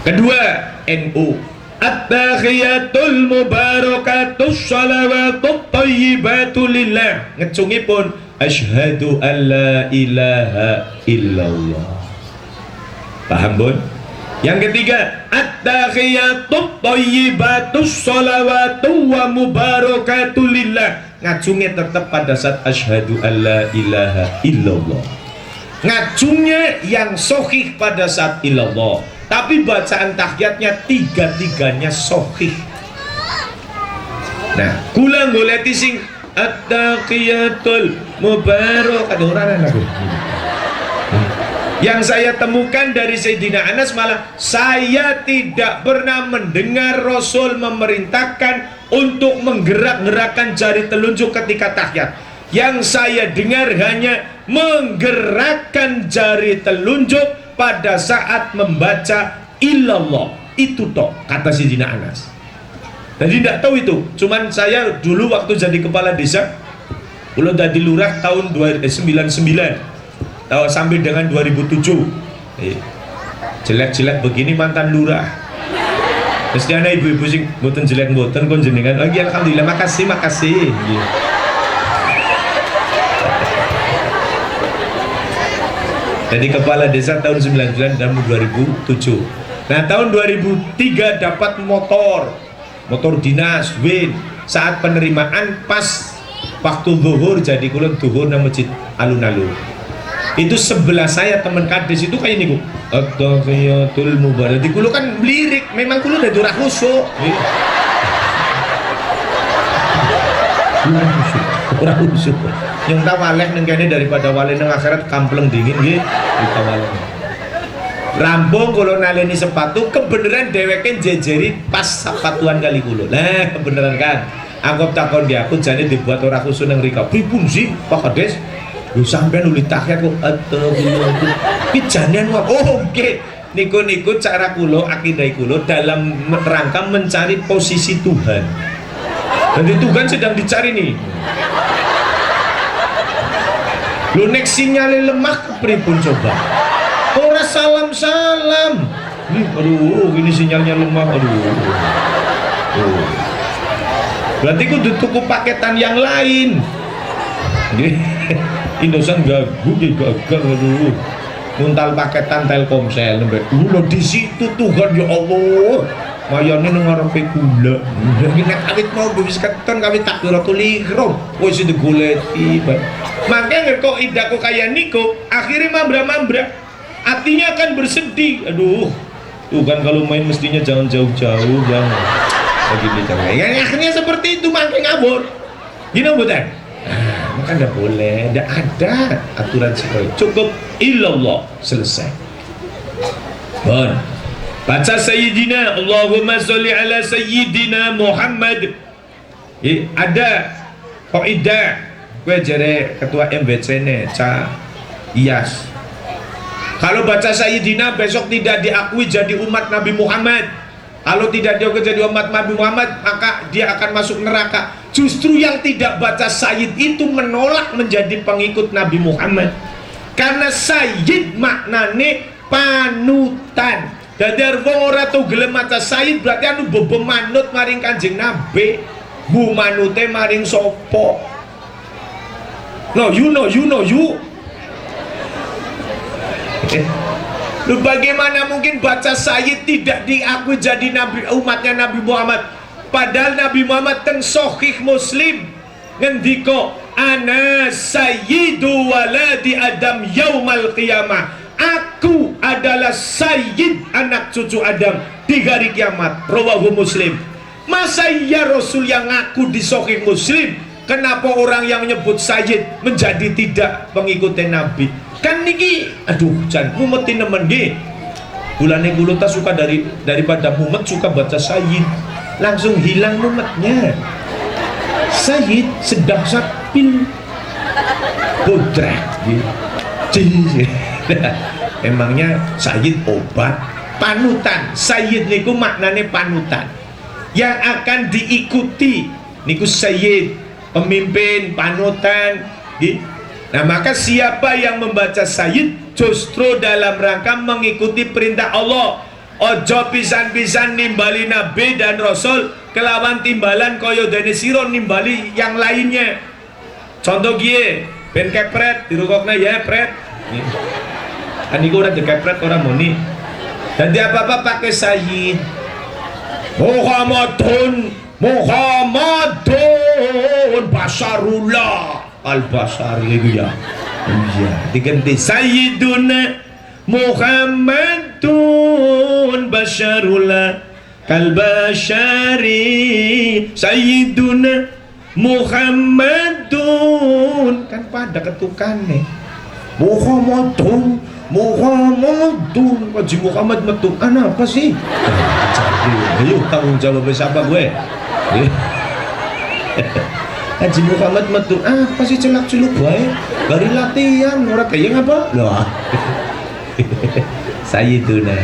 Kedua, NU, at-tahiyatul mubarakatus salawatut thayyibatu lillah. Ngecungipun asyhadu an la ilaha illallah. Paham bun? Yang ketiga, at-tahiyatut thayyibatus salawatu wa mubarakatu lillah. Ngacungnya tetap pada saat asyhadu an la ilaha illallah. Ngacungnya yang sahih pada saat illallah. Tapi bacaan tahiyatnya 3-3-nya sahih. Nah, kula goleti sing at-tahiyatul mubarak ada orang aku. Yang saya temukan dari Sayyidina Anas malah saya tidak pernah mendengar Rasul memerintahkan untuk menggerak-gerakkan jari telunjuk ketika tahiyat. Yang saya dengar hanya menggerakkan jari telunjuk pada saat membaca illallah. Itu toh kata Sayyidina Anas. Jadi tidak tahu itu. Cuman saya dulu waktu jadi kepala desa, udah jadi lurah tahun 99 tahu sampai dengan 2007. Jelek-jelek begini mantan lurah. Mesti ada ibu-ibu sing mboten jelek mboten kon jenengan. Lagi alhamdulillah makasih. Jadi kepala desa tahun 99 dan 2007. Nah tahun 2003 dapat motor dinas Win. Saat penerimaan pas waktu zuhur, jadi kulon zuhur nang masjid alun-alun. Itu sebelah saya teman kades itu kayak niku. At-tahiyatul mubarak. Di kulo kan lirik, memang kulo udah durah khusuk. Ora khusuk. Yang tak walek neng kene daripada walek neng akhirat kampleng dingin nggih kita walek. Rampung kalau naleni sepatu kebenaran dheweke jejeri pas sepatuan kali kulo. Lah kebenaran kan. Anggap takon dia aku jane dibuat ora khusus nang rika. Pripun sih Pak Kades? Lu sampean nuli tahiyat kok at-tahiyatu. Ki janean wae. Oh nggih. Niku cara kulo akidah kulo dalam rangka mencari posisi Tuhan. Dan Tuhan sedang dicari nih. Lu nek sinyale lemah kepripun coba? Ora salam. Aduh, ini sinyalnya lemah. Berarti kudu tuku paketan yang lain. Indosat gagu gagal aduh. Muntal paketan Telkomsel nembe. Lho di situ Tuhan ya Allah. Mayane nang ngarepe kula. Nek awit mau wis keton kawit takbiratul ihram. Wis digoleki. Makanya kok idako kayak niku akhirnya mambra-mambra. Hatinya akan bersedih. Aduh. Tuh kan kalau main mestinya jangan jauh-jauh, jangan. Begini jangan. Ya akhirnya seperti itu makanya ngabur. Gini bukan? Maka enggak boleh, enggak ada aturan seperti itu. Cukup illallah selesai. Bon. Baca Sayyidina Allahumma sholli ala Sayyidina Muhammad. Ada kaidah gue jere ketua MBC ne Ca Iyas. Kalau baca Sayyidina besok tidak diakui jadi umat Nabi Muhammad. Kalau tidak diakui jadi umat Nabi Muhammad maka dia akan masuk neraka. Justru yang tidak baca Sayyid itu menolak menjadi pengikut Nabi Muhammad. Karena Sayyid maknane panutan. Dadi wong ora tau gelem maca Sayyid berarti anu bobo manut maring Kanjeng Nabi. Bu manute maring sapa? No, you know. Lu bagaimana mungkin baca Sayyid tidak diakui jadi nabi umatnya Nabi Muhammad? Padahal Nabi Muhammad teng Sahih Muslim ngendika ana sayyidu waladi Adam yaumal qiyamah. Aku adalah sayyid anak cucu Adam di hari kiamat. Rawahu Muslim. Masa iya Rasul yang ngaku di Sahih Muslim, kenapa orang yang menyebut sayyid menjadi tidak mengikuti Nabi? Kan niki aduh jan mumetin nemen nggih. Bulane kula ta suka daripada mumet suka baca sayyid. Langsung hilang mumetnya. Sayyid sedah sapil bodrak gitu. Emangnya sayyid obat, panutan. Sayyid niku maknane panutan yang akan diikuti niku sayyid, pemimpin, panutan gitu. Nah maka siapa yang membaca sayyid justru dalam rangka mengikuti perintah Allah. Ojo pisan-pisan nimbali Nabi dan Rasul kelawan timbalan koyo dene sira nimbali yang lainnya. Contoh gie ben kepret dirukokna ya pret. Kan iku ora dikepret ora muni. Dadi apa-apa pakai sayyid. Muhammadun Basarullah Al-Basari itu ya. Iya, diganti Sayyiduna Muhammadun Basarullah Kal-Bashari. Sayyiduna Muhammadun kan pada ketukane. Muhammadun Haji Muhammad metu apa sih? Ayo tanggung jawab siapa gue? Haji Muhammad metu apa sih celak-celuk gue? Bari latihan orang kayak apa? Loh. Sayyiduna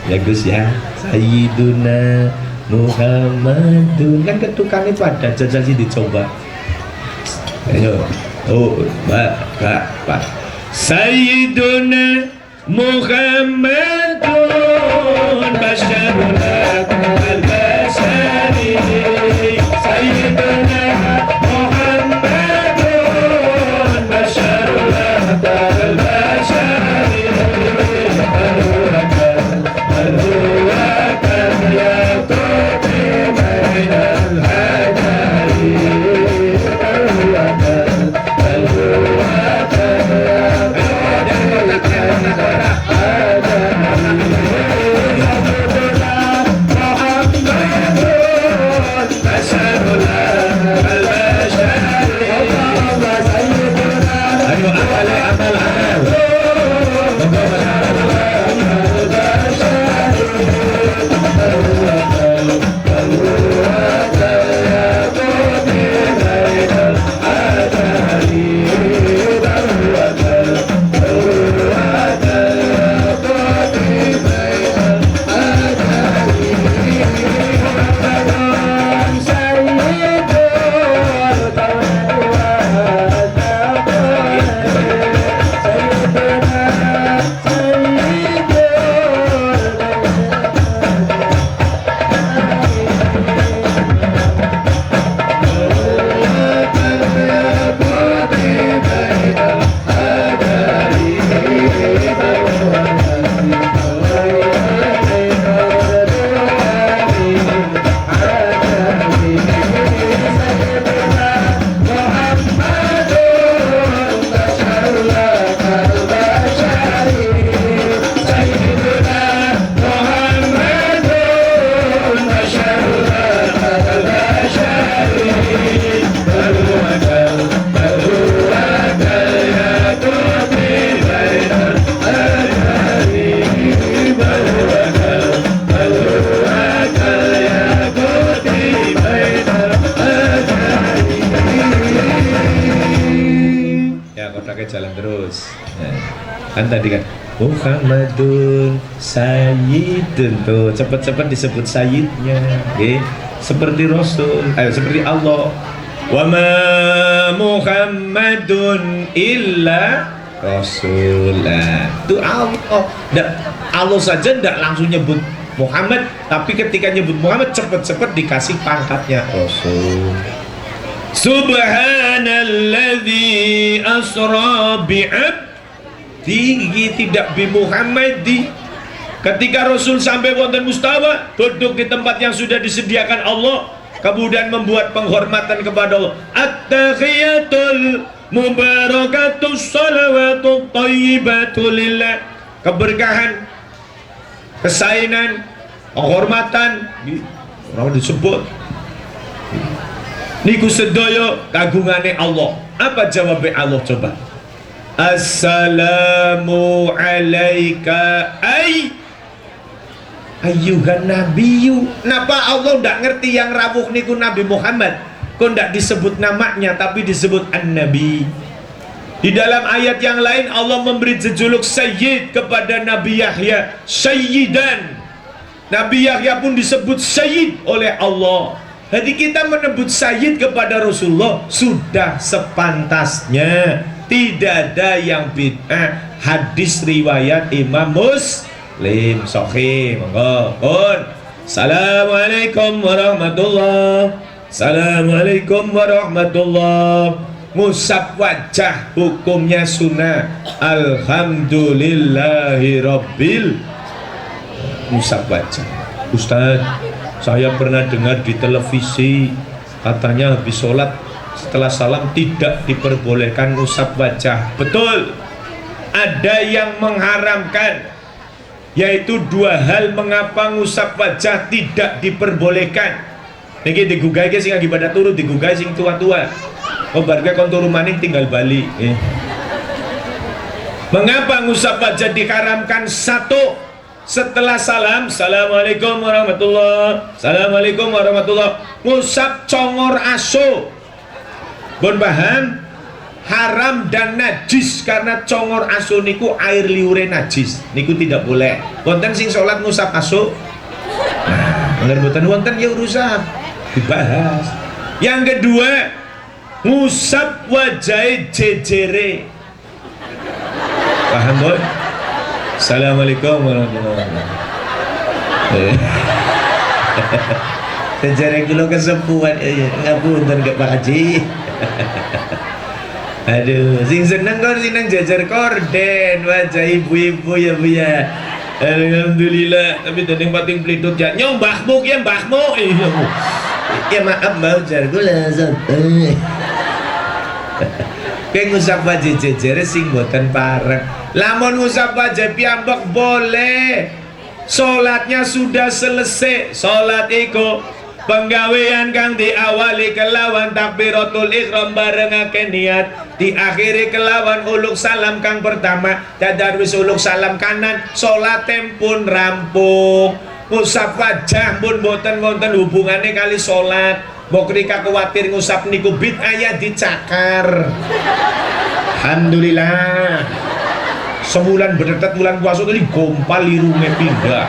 ya Gus ya, Sayyiduna Muhammadun kan ketukannya pada jajal sih dicoba. Ayo, Pak. Sayyiduna Muhammadun Basarullah Al-Basari. Sayyiduna Muhammadun Basarullah Al-Basari. Al-Ruwakan ya Tuti Bainal Hajari. Jalan terus. Nah, kan tadi kan Muhammadun Sayyidun tuh cepat-cepat disebut Sayyidnya, okay? Seperti Rasul, seperti Allah. Wa ma Muhammadun illa Rasulullah. Itu Allah. Allah saja tidak langsung nyebut Muhammad, tapi ketika nyebut Muhammad cepat-cepat dikasih pangkatnya Rasul. Subhanalladzi asra bi'abdihi, tidak bi Muhammadi, Ketika Rasul sampai wonten mustawa, duduk di tempat yang sudah disediakan Allah, kemudian membuat penghormatan kepada Allah. At-tahiyatul mubarakatus salawatut thayyibatu lillah. Keberkahan, kesainan, penghormatan, orang disebut niku sedaya kagungane Allah. Apa jawabnya Allah coba? Assalamu alaika ayyuhan nabiyyu. Napa Allah ndak ngerti yang rawuh niku Nabi Muhammad? Kok ndak disebut namanya tapi disebut an-nabi? Di dalam ayat yang lain Allah memberi jejuluk sayyid kepada Nabi Yahya, sayyidan. Nabi Yahya pun disebut sayyid oleh Allah. Jadi kita menyebut sayyid kepada Rasulullah sudah sepantasnya. Tidak ada yang bid'ah. Hadis riwayat Imam Muslim sahih. Monggo pun. Assalamualaikum warahmatullahi. Assalamualaikum warahmatullahi. Ngusap wajah hukumnya sunnah. Alhamdulillahi rabbil. Ngusap wajah. Ustaz, saya pernah dengar di televisi katanya habis sholat setelah salam tidak diperbolehkan ngusap wajah. Betul, ada yang mengharamkan, yaitu dua hal mengapa ngusap wajah tidak diperbolehkan. Niki digugah iki sing ibadah turu, digugah sing tua-tua. Oh barga kon turu maning tinggal balik. Mengapa ngusap wajah diharamkan? Satu, setelah salam, assalamualaikum warahmatullahi, assalamualaikum warahmatullahi, ngusap congor aso. Bon paham? Haram dan najis, karena congor aso niku air liure najis. Niku tidak boleh. Wonten sing sholat ngusap aso. Nah, ngerti wonten ya urusan dibahas. Yang kedua, ngusap wajah jejere. Paham, Boy? Assalamualaikum warahmatullahi wabarakatuh. Jejere kula kesepuan ngapunten ke Pak Haji. Aduh, sing seneng kok seneng jajar korden wajah ibu-ibu ya Bu ya. Alhamdulillah, tapi tadi pating pelitut ya. Nyong mbahmu ya mbahmu. Ya maaf Mbak jar kula santai. Kayak ngusap wajah jajar sing boten pareng. Lamun ngusap wajah piyambak boleh. Salatnya sudah selesai. Salat iku penggawean kang diawali kelawan takbiratul ihram barengake niat, diakhiri kelawan uluk salam kang pertama. Dadar wis uluk salam kanan, salate pun rampung. Ngusap wajah pun boten wonten hubungane kali salat. Mbok rika kuwatir ngusap niku bid'ah ya dicakar. Alhamdulillah. Sebulan berdekat bulan puasa tadi gompal irunge pindah.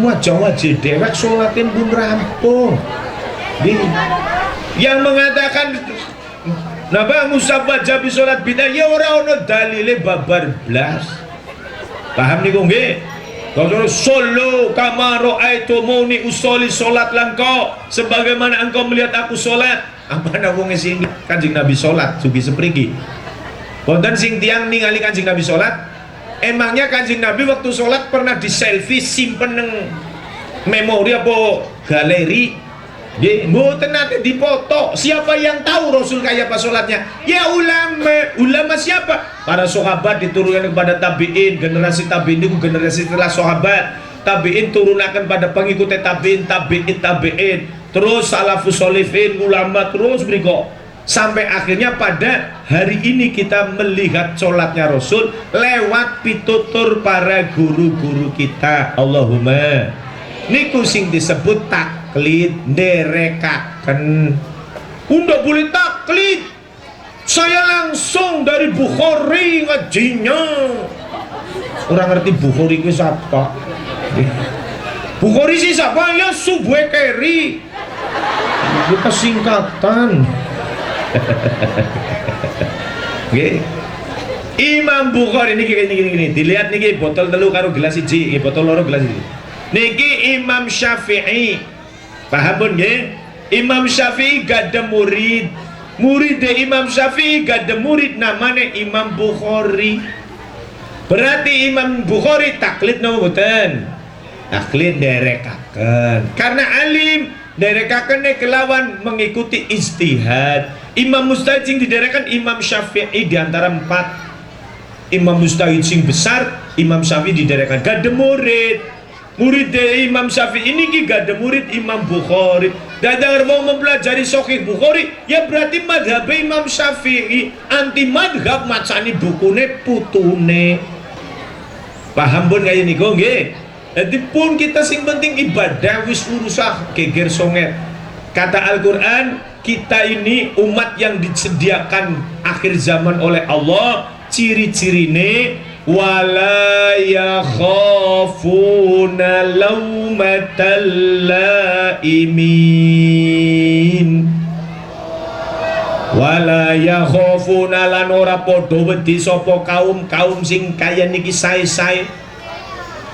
Wajah-wajah dewek sholatin pun rampung. Yang mengatakan napa ngusap wajah bi sholat bidah ya ora ono dalile babar blas. Paham niku nggih? Kalau solo kamaro aitumuni usoli sholat langko sebagaimana engkau melihat aku sholat. Apa nawunge sing Kanjeng Nabi sholat sugi sepriki. Wonten sing tiang ningali Kanjeng Nabi sholat. Emangnya Kanjeng Nabi waktu sholat pernah di selfie simpen neng memori apa galeri? Mboten nate dipoto. Siapa yang tahu Rasul kayak apa sholatnya? Ya ulama. Ulama siapa? Para sahabat diturunkan kepada tabiin. Generasi tabiin itu generasi setelah sahabat. Tabiin turunakan pada pengikut tabiin, tabiin. Terus salafus sholifin, ulama terus berikut. Sampai akhirnya pada hari ini kita melihat sholatnya Rasul lewat pitutur para guru-guru kita. Allahumma niku sing disebut taklid nderekaken. Ndak boleh taklid. Saya langsung dari Bukhari ngajinya. Orang ngerti Bukhari ku siapa? Bukhari sih siapa? Ya Subwe Keri. Kita singkatan. Nggih. Imam Bukhari niki gini. Dilihat niki botol telu karo gelas siji, botol loro gelas siji. Niki Imam Syafi'i. Paham pun nggih? Imam Syafi'i gada murid. Murid Imam Syafi'i gada murid namanya Imam Bukhari. Berarti Imam Bukhari taklid napa mboten? Taklid derekaken. Karena alim derekaken kelawan mengikuti ijtihad. Imam mujtahid sing diderekaken Imam Syafi'i di antara 4 imam mujtahid sing besar, Imam Syafi'i diderekaken gade murid. Murid Imam Syafi'i ini ki gade murid Imam Bukhari. Dadang wong mempelajari Sahih Bukhari, ya berarti madhab Imam Syafi'i. Anti madhab macani bukune putune. Paham pun kaya niku nggih. Jadi pun kita sing penting ibadah wis urusah geger songet. Kata Al-Qur'an, kita ini umat yang disediakan akhir zaman oleh Allah, ciri-cirine wala yakhafuna laumatal laimin. Wala yakhafuna lan ora padha wedi sapa kaum sing kaya niki sae-sae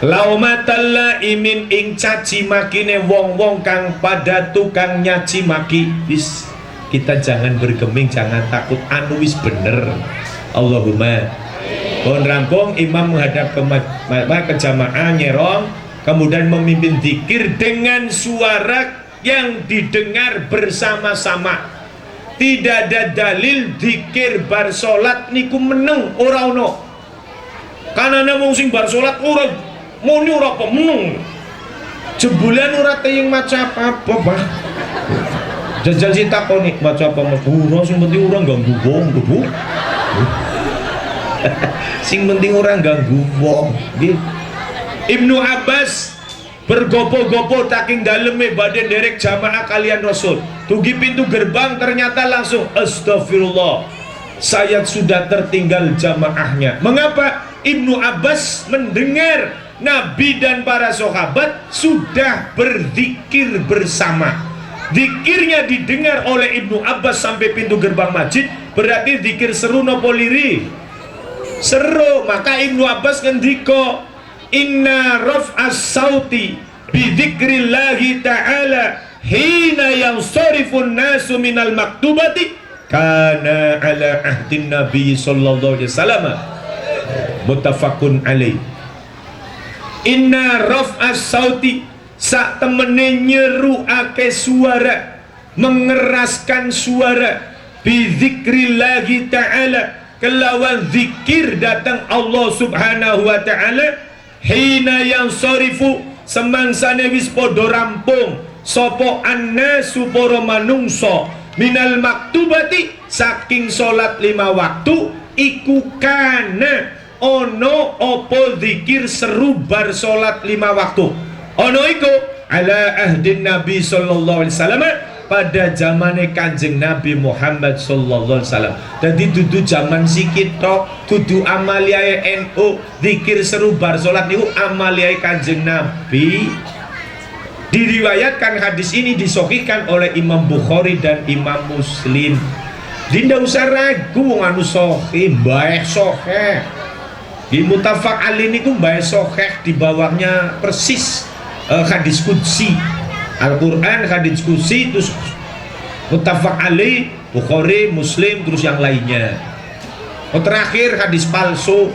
laumatal laimin ing caci makine wong-wong kang pada tukang nyaci maki. Wis kita jangan bergeming, jangan takut, anu wis bener. Allahumma. Pun rampung imam menghadap ke jamaah nyerong, kemudian memimpin zikir dengan suara yang didengar bersama-sama. Tidak ada dalil zikir bar salat niku meneng ora ono. Kanane wong sing bar salat ora muni ora apa meneng. Jebulan ora teyeng maca apa-apa, Bah. Jajal sing takoni maca apa ora sing penting ora ganggu wong, Bu. Sing penting orang ganggu wong. Ibnu Abbas bergopo-gopo taking daleme badan derek jamaah kalian Rasul. Tugi pintu gerbang ternyata langsung astagfirullah, saya sudah tertinggal jamaahnya. Mengapa? Ibnu Abbas mendengar Nabi dan para sahabat sudah berzikir bersama. Zikirnya didengar oleh Ibnu Abbas sampai pintu gerbang masjid. Berarti zikir seru nopo liri? Seru. Maka Ibnu Abbas ngendika, inna raf'as sauti bi dzikrillahi ta'ala hina yansarifun nasu minal maktubati kana ala ahdin nabi sallallahu alaihi wasallam muttafaqun alaih. Inna raf'as sauti, sak temene nyeruake suara, mengeraskan suara, bi dzikrillahi ta'ala, kelawan zikir datang Allah subhanahu wa ta'ala, hina yang sorifu, semangsane wis podo rampung sopo annasu para manungso minal maktubati, saking solat 5 waktu, iku kana ono opo zikir seru bar solat 5 waktu. Ono iku ala ahdin Nabi sallallahu alaihi wasallam, pada zamane Kanjeng Nabi Muhammad sallallahu alaihi wasallam. Dadi dudu zaman sikit tok, dudu amaliae NU zikir seru bar salat niku amaliae Kanjeng Nabi. Diriwayatkan hadis ini disahihkan oleh Imam Bukhari dan Imam Muslim. Dinda usah ragu wong anu sahih, bae sahih. Di muttafaq alaih niku bae sahih, di bawahnya persis hadis qudsi. Al-Quran, hadis qudsi, terus muttafaq alaih, Bukhari, Muslim, terus yang lainnya. Terakhir hadis palsu,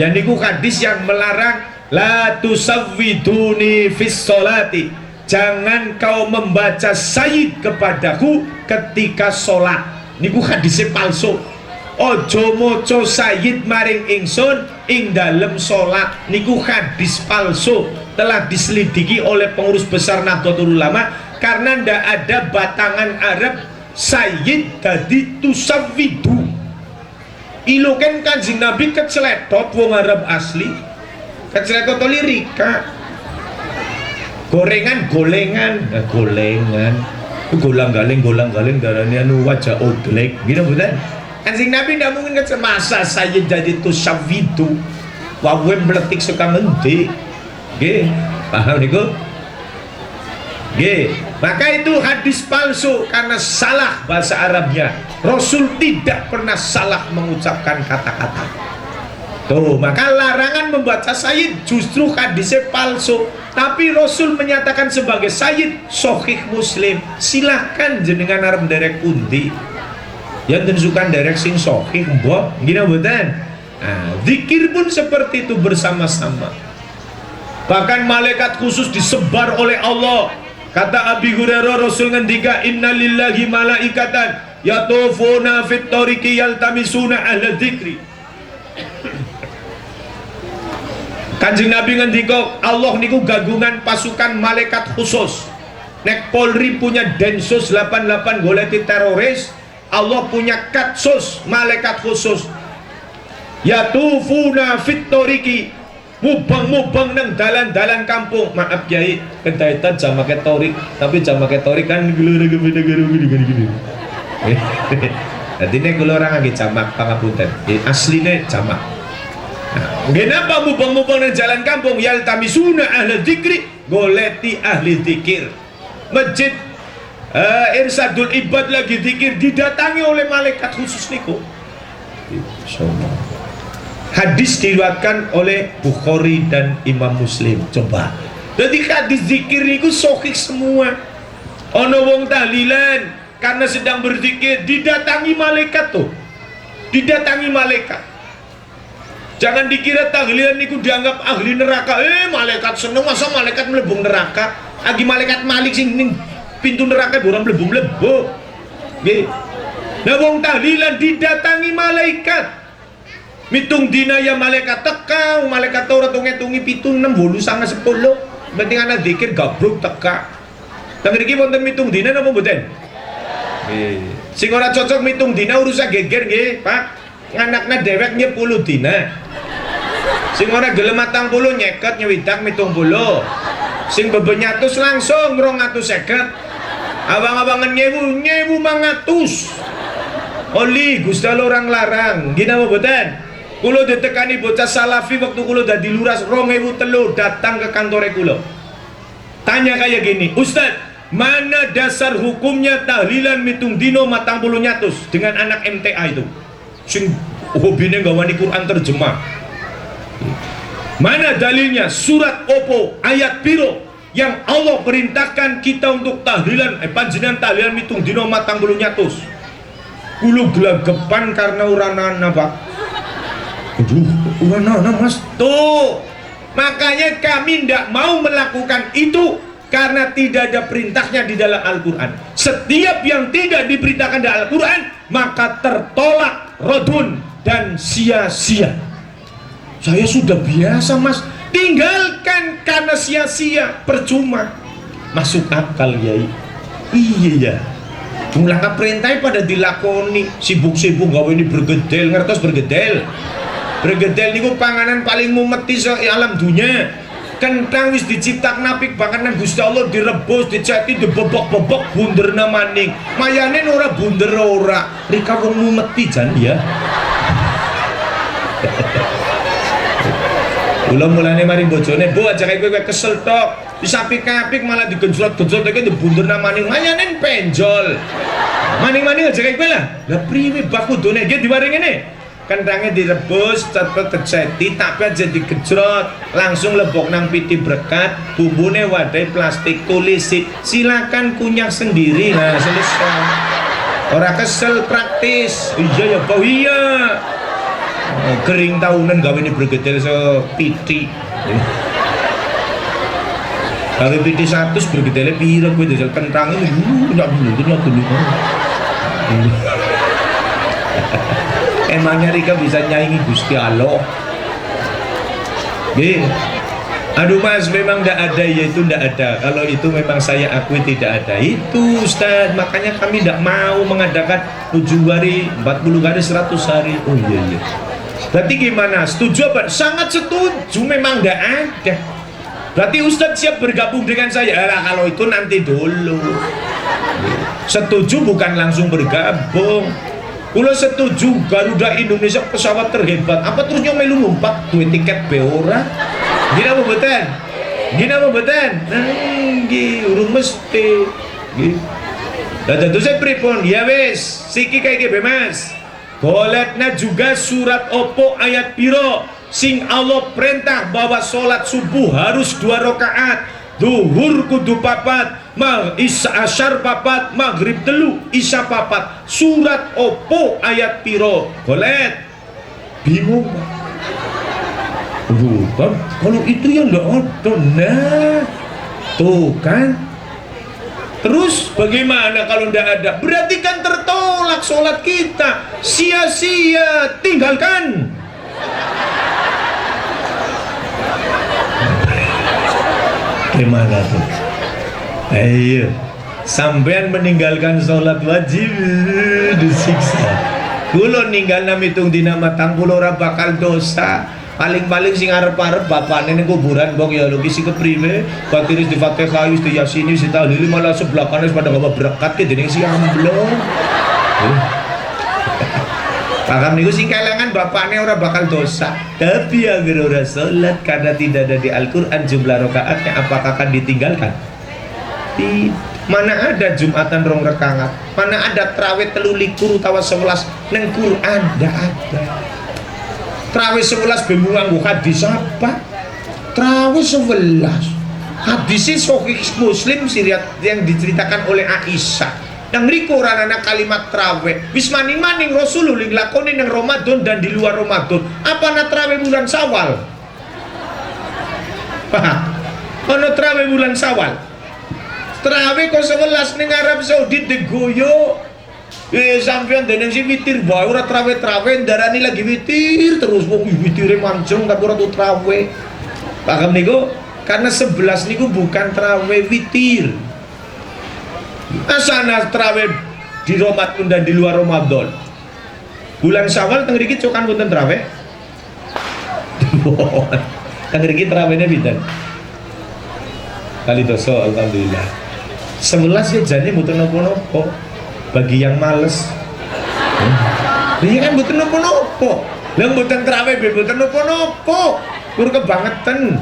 yang niku hadis yang melarang la tusawwiduni fis sholati, jangan kau membaca sayyid kepadaku ketika sholat. Niku hadisnya palsu. Ojo moco sayyid maring ingsun ing dalem sholat, niku hadis palsu. Telah diselidiki oleh pengurus besar Nahdlatul Ulama, karena ndak ada batangan Arab sayyid dadi tusawwidu. Iluken Kanjeng Nabi keceletot wong Arab asli, keceletot lirika, gorengan golang-galing darane anu wajah oglek gitu bukan. Kanjeng Nabi ndak mungkin masa sayyid jadi tusawwidu, wae meletik suka ngendi. Nggih, paham niku? Nggih, maka itu hadis palsu karena salah bahasa Arabnya. Rasul tidak pernah salah mengucapkan kata-kata. Tuh, maka larangan membaca sayyid justru hadisnya palsu. Tapi Rasul menyatakan sebagai sayyid, sahih Muslim. Silahkan jenengan arep derek pundi. Yang tentukan derek sing sahih mbok, gini mboten. Zikir pun seperti itu bersama-sama. Bahkan malaikat khusus disebar oleh Allah. Kata Abi Hurairah, Rasul ngendika, inna lillahi malaikatan yatufuna fit tariqi yaltamisuna ahla dzikri. Kanjeng Nabi ngendika, Allah niku gabungan pasukan malaikat khusus. Nek Polri punya Densus 88 goleti teroris, Allah punya Katsus, malaikat khusus. Yatufuna fit tariqi, mubang-mubang nang dalan-dalan kampung. Maaf Kiai, kedaitan jamake torik, tapi jamake torik kan gelora gini. Jadi ini kula orang lagi jamak pangapunten. Asline jamak. Kenapa mubang-mubang nang jalan kampung? Yaltamisuna ahli dzikri, goleti ahli dzikir. Masjid Irsadul Ibad lagi dzikir, didatangi oleh malaikat khusus niku. Insyaallah. Hadis diriwayatkan oleh Bukhari dan Imam Muslim. Coba. Jadi hadis zikir niku sahih semua. Ono wong tahlilan karena sedang berzikir didatangi malaikat tuh. Didatangi malaikat. Jangan dikira tahlilan niku dianggap ahli neraka. Malaikat seneng masa malaikat mlebung neraka. Agi malaikat malik sing ning pintu neraka orang mlebu-mlebu. Nggih. Nah wong tahlilan didatangi malaikat. Mitung dina ya malaikat teka, malaikat ora tungi-tungi 7 6 8 9 10. Penting ana zikir gabruk teka. Teng mriki wonten mitung dina napa mboten? Nggih. Sing ora cocok mitung dina urusan geger nggih, Pak. Anakna dewek 10 dina. Sing ora gelem 40 nyeket nyewidak 70. Sing bebenyatus langsung 250. Abang-abangan nyewu 500. Oli Gusti Allah orang larang. Gina apa mboten? Kulo ditekani bocah salafi waktu kulo dadi lurah 2003 datang ke kantor kulo. Tanya kayak gini, Ustaz, mana dasar hukumnya tahlilan mitung dino matang puluh nyatus dengan anak MTA itu? Sing hobine gawani Quran terjemah. Mana dalilnya? Surat opo ayat piro yang Allah perintahkan kita untuk tahlilan panjenengan tahlilan mitung dino matang puluh nyatus. Kulo gelagapan karena uranana Pak. Aduh, uranana Mas. Tuh, makanya kami tidak mau melakukan itu karena tidak ada perintahnya di dalam Al-Quran. Setiap yang tidak diperintahkan dalam Al-Quran maka tertolak, rodun dan sia-sia. Saya sudah biasa Mas, tinggalkan karena sia-sia, percuma. Masuk akal Yai. Iya ya. Mulangkah perintahnya pada dilakoni, sibuk-sibuk gawe ini bergedel, ngertos bergedel. Bergedel niku panganan paling mumeti alam dunia. Kentang wis diciptak napik bahkan nang Gusti Allah direbus, diceti, dibobok-bobok bunderna maning. Mayane ora bunder ora. Rika wong mumeti jan ya. Kula mulane mari bojone, "Bu, aja kowe kesel tok. Wis apik-apik malah digenjlot-genjlot iki bunderna maning. Mayane penjol. Maning-maning aja kowe lah. Lah priwe baku done nggih diwaring ngene. Kentangnya direbus, cepet keceti, tapi aja digejrot, langsung lebok nang piti berkat, bumbune wadai plastik, tulisin, silakan kunyah sendiri, nah selesai. Orang kesel praktis, iya ya bau iya. Kering tahunan gawe ini bergedel so piti. Gawe piti 100 bergedelnya pira kowe dajal kentang ini dulu. Emangnya Rika bisa nyaingi Gusti Allah? Aduh Mas, memang tidak ada, ya itu tidak ada. Kalau itu memang saya akui tidak ada. Itu Ustaz, makanya kami tidak mau mengadakan 7 hari, 40 hari, 100 hari. Oh iya. Berarti gimana? Setuju apa? Sangat setuju, memang tidak ada. Berarti Ustaz siap bergabung dengan saya? Alah, kalau itu nanti dulu. Setuju bukan langsung bergabung. Kulo setuju Garuda Indonesia pesawat terhebat. Apa terusnya melu numpak duwe tiket be ora? Gina apa mboten? Gina apa mboten? Nggih, urung mesti. Nggih. Lah dados pripun? Ya wis, siki kae iki be Mas. Golekna juga surat opo ayat piro sing Allah perintah bahwa sholat subuh harus 2 rakaat, duhur kudu 4, isya asyar 4, maghrib 3, isya 4. Surat opo ayat piro? Golek bingung Pak. Kalau itu yang nggak ada, nah tuh kan. Terus bagaimana kalau nggak ada? Berarti kan tertolak sholat kita, sia-sia, tinggalkan. Gimana tuh? Ayo, sampean meninggalkan sholat wajib disiksa. Kulo ninggal namitung dina matang pulo ora bakal dosa. Paling-paling sing arep-arep bapakne ning kuburan bong ya lho ki sing kepriwe batiris di Fatihah wis di Yasin wis tahlil malah sebelah kanan pada ngapa berkat ke dening si amblong. Paham niku sing kelangan bapakne ora bakal dosa. Tapi yang ora salat karena tidak ada di Al-Qur'an jumlah rakaatnya apakah akan ditinggalkan? Mana ada Jumatan rong rakaat? Mana ada traweh 23 utawa 11 nang Quran? Ndak ada. Traweh 11 bemu nganggo hadis apa? Traweh 11 hadisnya Sahih Muslim siriat yang diceritakan oleh Aisyah. Yang riku ranana kalimat traweh wis maning-maning Rasulullah nglakoni nang Ramadan dan di luar Ramadan. Apa na traweh bulan Syawal? Paham? Ono traweh bulan Syawal. Traweh kok 11 ning Arab Saudi digoyo. Sampean denen si witir bae ora traweh-traweh ndarani lagi witir terus wong witire mancung tapi ora tuh traweh. Paham niku? Karena 11 niku bukan traweh witir. Asana traweh di Ramadan dan di luar Ramadan. Bulan Syawal teng mriki cokan wonten traweh. Teng mriki trawehne pinten? Kali doso alhamdulillah. 11 ya jane mboten napa-napa. Bagi yang males, ini kan mboten napa-napa. Lah mboten traweh mboten napa-napa. Kur kebangetan.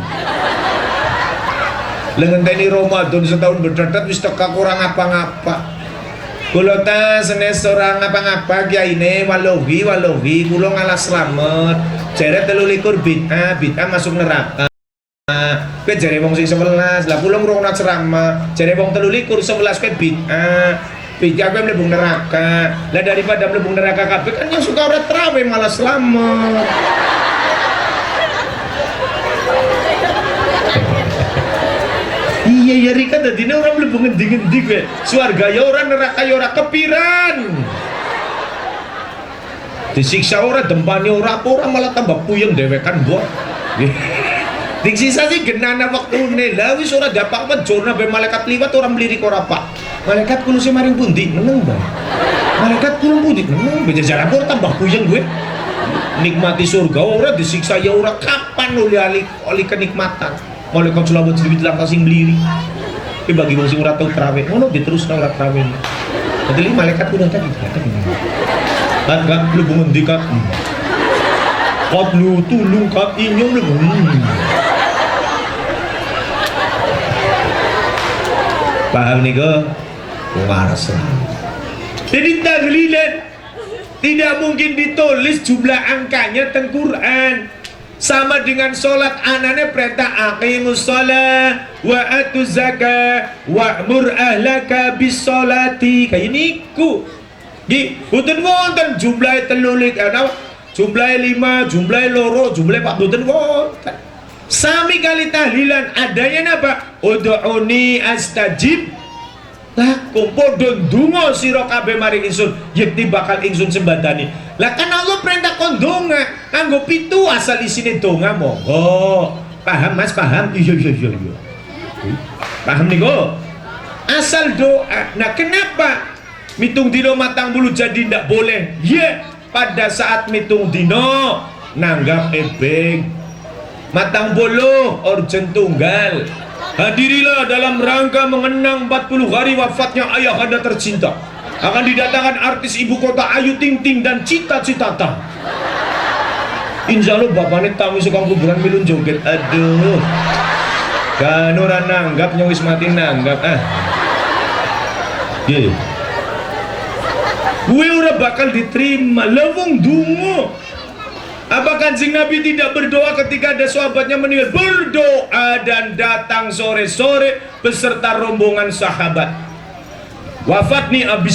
Lah ngenteni Ramadan setahun berdedet wis teka kurang apa-ngapa. Kula ta senes ora ngapa-ngapa kiyaine wallahi kula ngalah slamet. Jere 23 bid'ah masuk neraka. Kowe jare wong sing 11, lah kula ngrungokno ceramah. Jare wong 23 11 kowe bid'ah. Bid'ah kowe mlebu neraka. Lah daripada mlebu neraka kabeh kan yang suka ora traweh malah selamat. Iya ya Rika dadine ora mlebu ngendi-ngendi kowe. Swarga ya ora, neraka ya ora, kepiran. Disiksa ora, dempane ora, apa ora malah tambah puyeng dhewekan mbok. Disiksa sih genana waktune. Lah wis ora dapak menjorna be malaikat liwat ora mlirik ora Pak. Malaikat kulo sing maring pundi meneng Bang. Malaikat kulo pundi meneng bejajar ora tambah puyeng gue. Nikmati surga ora, disiksa ya ora, kapan oli kenikmatan. Malaikat selawat duit langkah sing mliri. Tapi bagi wong sing ora tau traweh ngono diterusna ora traweh. Dadi malaikat kulo tadi datang. Kan mlebu ngendi Kak? Kok lu tulung Kak inyong mlebu. Paham nih kok? Waras lah. Jadi tahlilan tidak mungkin ditulis jumlah angkanya teng Quran. Sama dengan sholat anane perintah aqimus sholat wa atuz zakah wa'mur ahlaka bis sholati kayak niku. Di boten wonten jumlah telulik ana jumlah 5, jumlah loro, jumlah 4 boten wonten. Sami kali tahlilan adanya apa? Ud'uni astajib lakum podon dungo sira kabeh maring ingsun yekti bakal ingsun sembadani. Lah kan Allah perintah kon donga kanggo pitu asal isine donga monggo. Paham Mas, paham? Iya. Paham niku? Asal doa. Nah kenapa mitung dino matang bulu jadi ndak boleh? Pada saat mitung dino nanggap ebeng matang bolu urgen tunggal. Hadirilah dalam rangka mengenang 40 hari wafatnya ayah anda tercinta. Akan didatangkan artis ibu kota Ayu Ting Ting dan Cita Citata. Insya Allah bapaknya tamu suka kuburan milun joget. Aduh, kan orang nanggap nyawis mati nanggap gue udah bakal diterima lewung dungu. Apa Kanjeng Nabi tidak berdoa ketika ada sahabatnya meninggal? Berdoa dan datang sore-sore beserta rombongan sahabat. Wafat nih Abu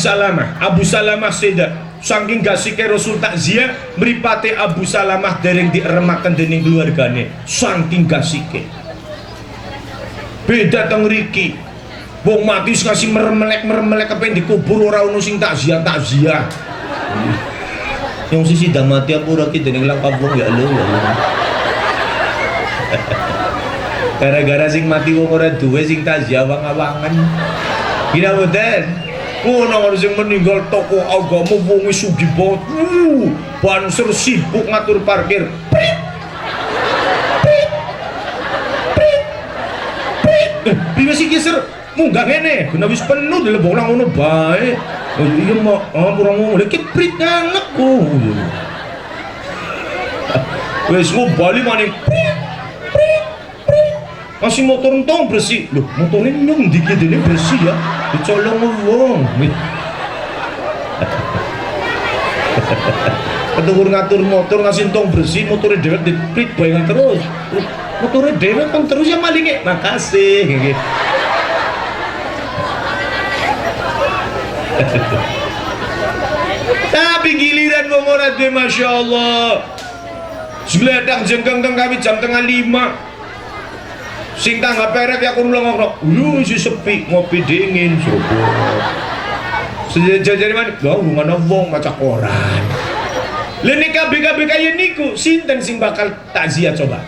Salamah Sayyidah saking gasike Rasul takziah mripate Abu Salamah dereng diremaken dening keluargane, saking gasike. Beda teng riki, wong mati wis ngasih merem-melek kepen dikubur ora ono sing takziah. Yang sisi dah mati apa ora ki dening lang kampung ya lho. Gara-gara sing mati wong ora duwe sing takziah awang-awangan. Gila boten. Nang sing meninggal tokoh agama wong wis sugih banget. Banser sibuk ngatur parkir. Piye sih geser munggah ngene, kena wis penuh dilebok nang ngono bae. Oh iya mak, kurang ngono iki prit anakku. Wis bali maning. Masih motor entong bersih. Loh, motornya nyung dikit ini bersih ya. Dicolong wong. Ketukur ngatur motor ngasih entong bersih, motornya dewek diprit bayangan terus. Motornya dewek kan terus ya malingnya. Makasih. Tapi giliran wong ora duwe masyaallah. Segledang jengkang teng kami jam tengah 5. Sing tangga peret ya aku ulang ngok. Si sepi ngopi dingin sobo. Sejajari mana? Gak hubungan wong maca koran. Lene kabeh kaya niku sinten sing bakal takziah coba?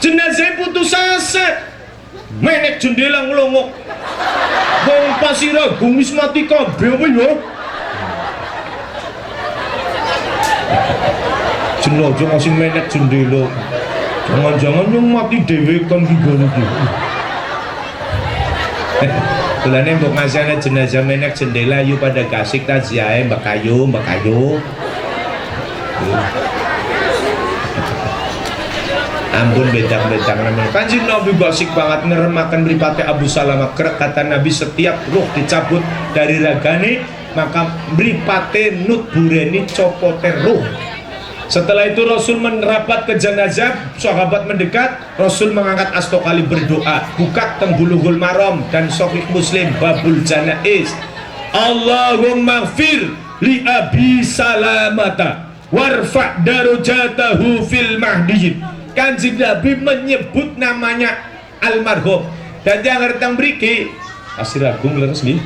Jenazah putus asa. Menek jendela nglongok. Wong Pasir Agung wis mati kabeh apa ya? Jenazah masih menek jendela. Jangan-jangan yang mati dewe kan juga lagi. Tulane mbok ngasane jenazah menek jendela yu pada gasik takziah Mbak Kayu. Ampun bedang-bedang namanya. Kanjeng Nabi gasik banget ngeremakan mripate Abu Salamah. Kata Nabi setiap ruh dicabut dari ragane maka mripate nut bureni copote ruh. Setelah itu Rasul merapat ke jenazah, sahabat mendekat, Rasul mengangkat astokali berdoa, buka tengguluhul maram dan sahih Muslim babul janaiz. Allahumma fir li Abi Salamata warfa darajatahu fil mahdiyin. Kanjeng Nabi menyebut namanya almarhum dan yang ngertang mriki Pasir Agung leres nggih.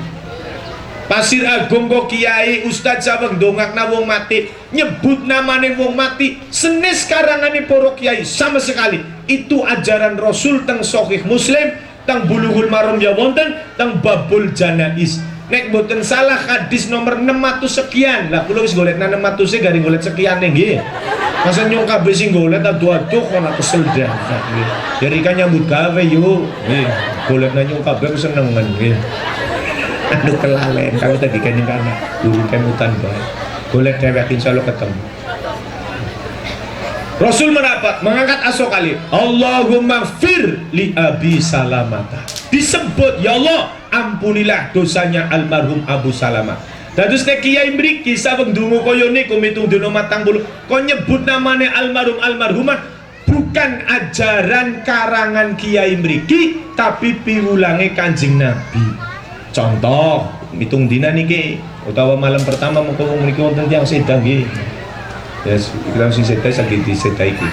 Pasir Agung kok kiai ustadz sawang dongakna wong mati nyebut namane wong mati senes karangane para kiai sama sekali. Itu ajaran Rasul teng sahih Muslim, teng Bulughul Maram ya wonten, teng Babul Janaiz. Nek mboten salah hadis nomor 600 sekian. Lah kula wis golekna 600 e garing golek sekian nggih. Masa nyong kabeh sing golek aduh kono kesel dah. Jadi kan nyambut gawe yo. Nggih, golekna nyong kabeh senengen nggih. Aduh kelalen, kalau tadi kan yang karena dulu kemutan baik boleh dewek insyaallah ketemu. Rasul merapat mengangkat asokali Allahumma fir li Abi Salamata, disebut ya Allah ampunilah dosanya almarhum Abu Salamah. Dados nek kiai mriki sabeng ndonga kaya niku mitung dina matang bulu kok nyebut namane almarhumah bukan ajaran karangan kiai mriki tapi piwulange Kanjeng Nabi. Contoh, hitung dina niki utawa malam pertama muka wong mriki wonten tiyang sedang nggih. Yes, kita sing sedang saged disedai iki.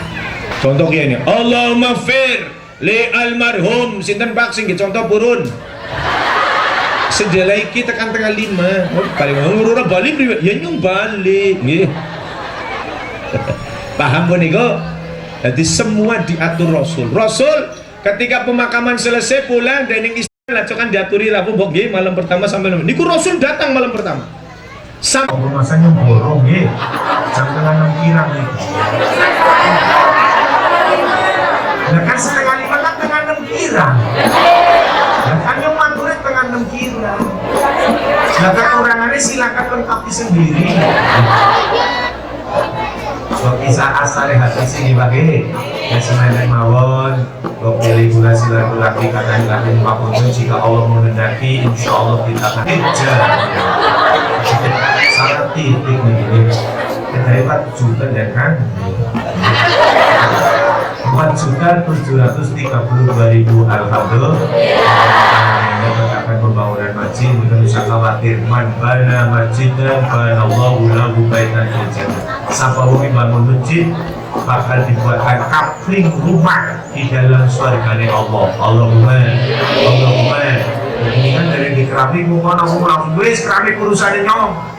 Contoh kene, Allahumma fir li almarhum sinten Pak sing contoh purun. Sedela iki tekan tengah 5. Oh, paling ngurura balik ya nyung balik nggih. Paham pun niku? Jadi semua diatur Rasul. Rasul ketika pemakaman selesai pulang dening lacokan diaturi rabu mbok nggih malam pertama sampai niku Rasul datang malam pertama. Sampai masanya borong nggih. Jam tengah 6 kirang niku. Nah kan setengah 5 kan tengah 6 kirang. Nah kan yang manture tengah 6 kirang. Nah kekurangannya silakan lengkapi sendiri. Kisah asare hati sini bagi ya semuanya mawon kok pilih gula silaturahmi kata ilahin maupun jika Allah menghendaki insya Allah kita akan kejar sangat titik begini dari 4 juta ya kan 4.732.000 alhamdulillah mengatakan pembangunan masjid bukan Nusakawati khawatir. Man bana masjidan banallahu lahu baitan fil jannah. Siapa wong bangun masjid bakal dibuatkan kapling rumah di dalam surganya Allah. Allahumma ini kan dari di keramik, mau langsung wis keramik urusannya nyong.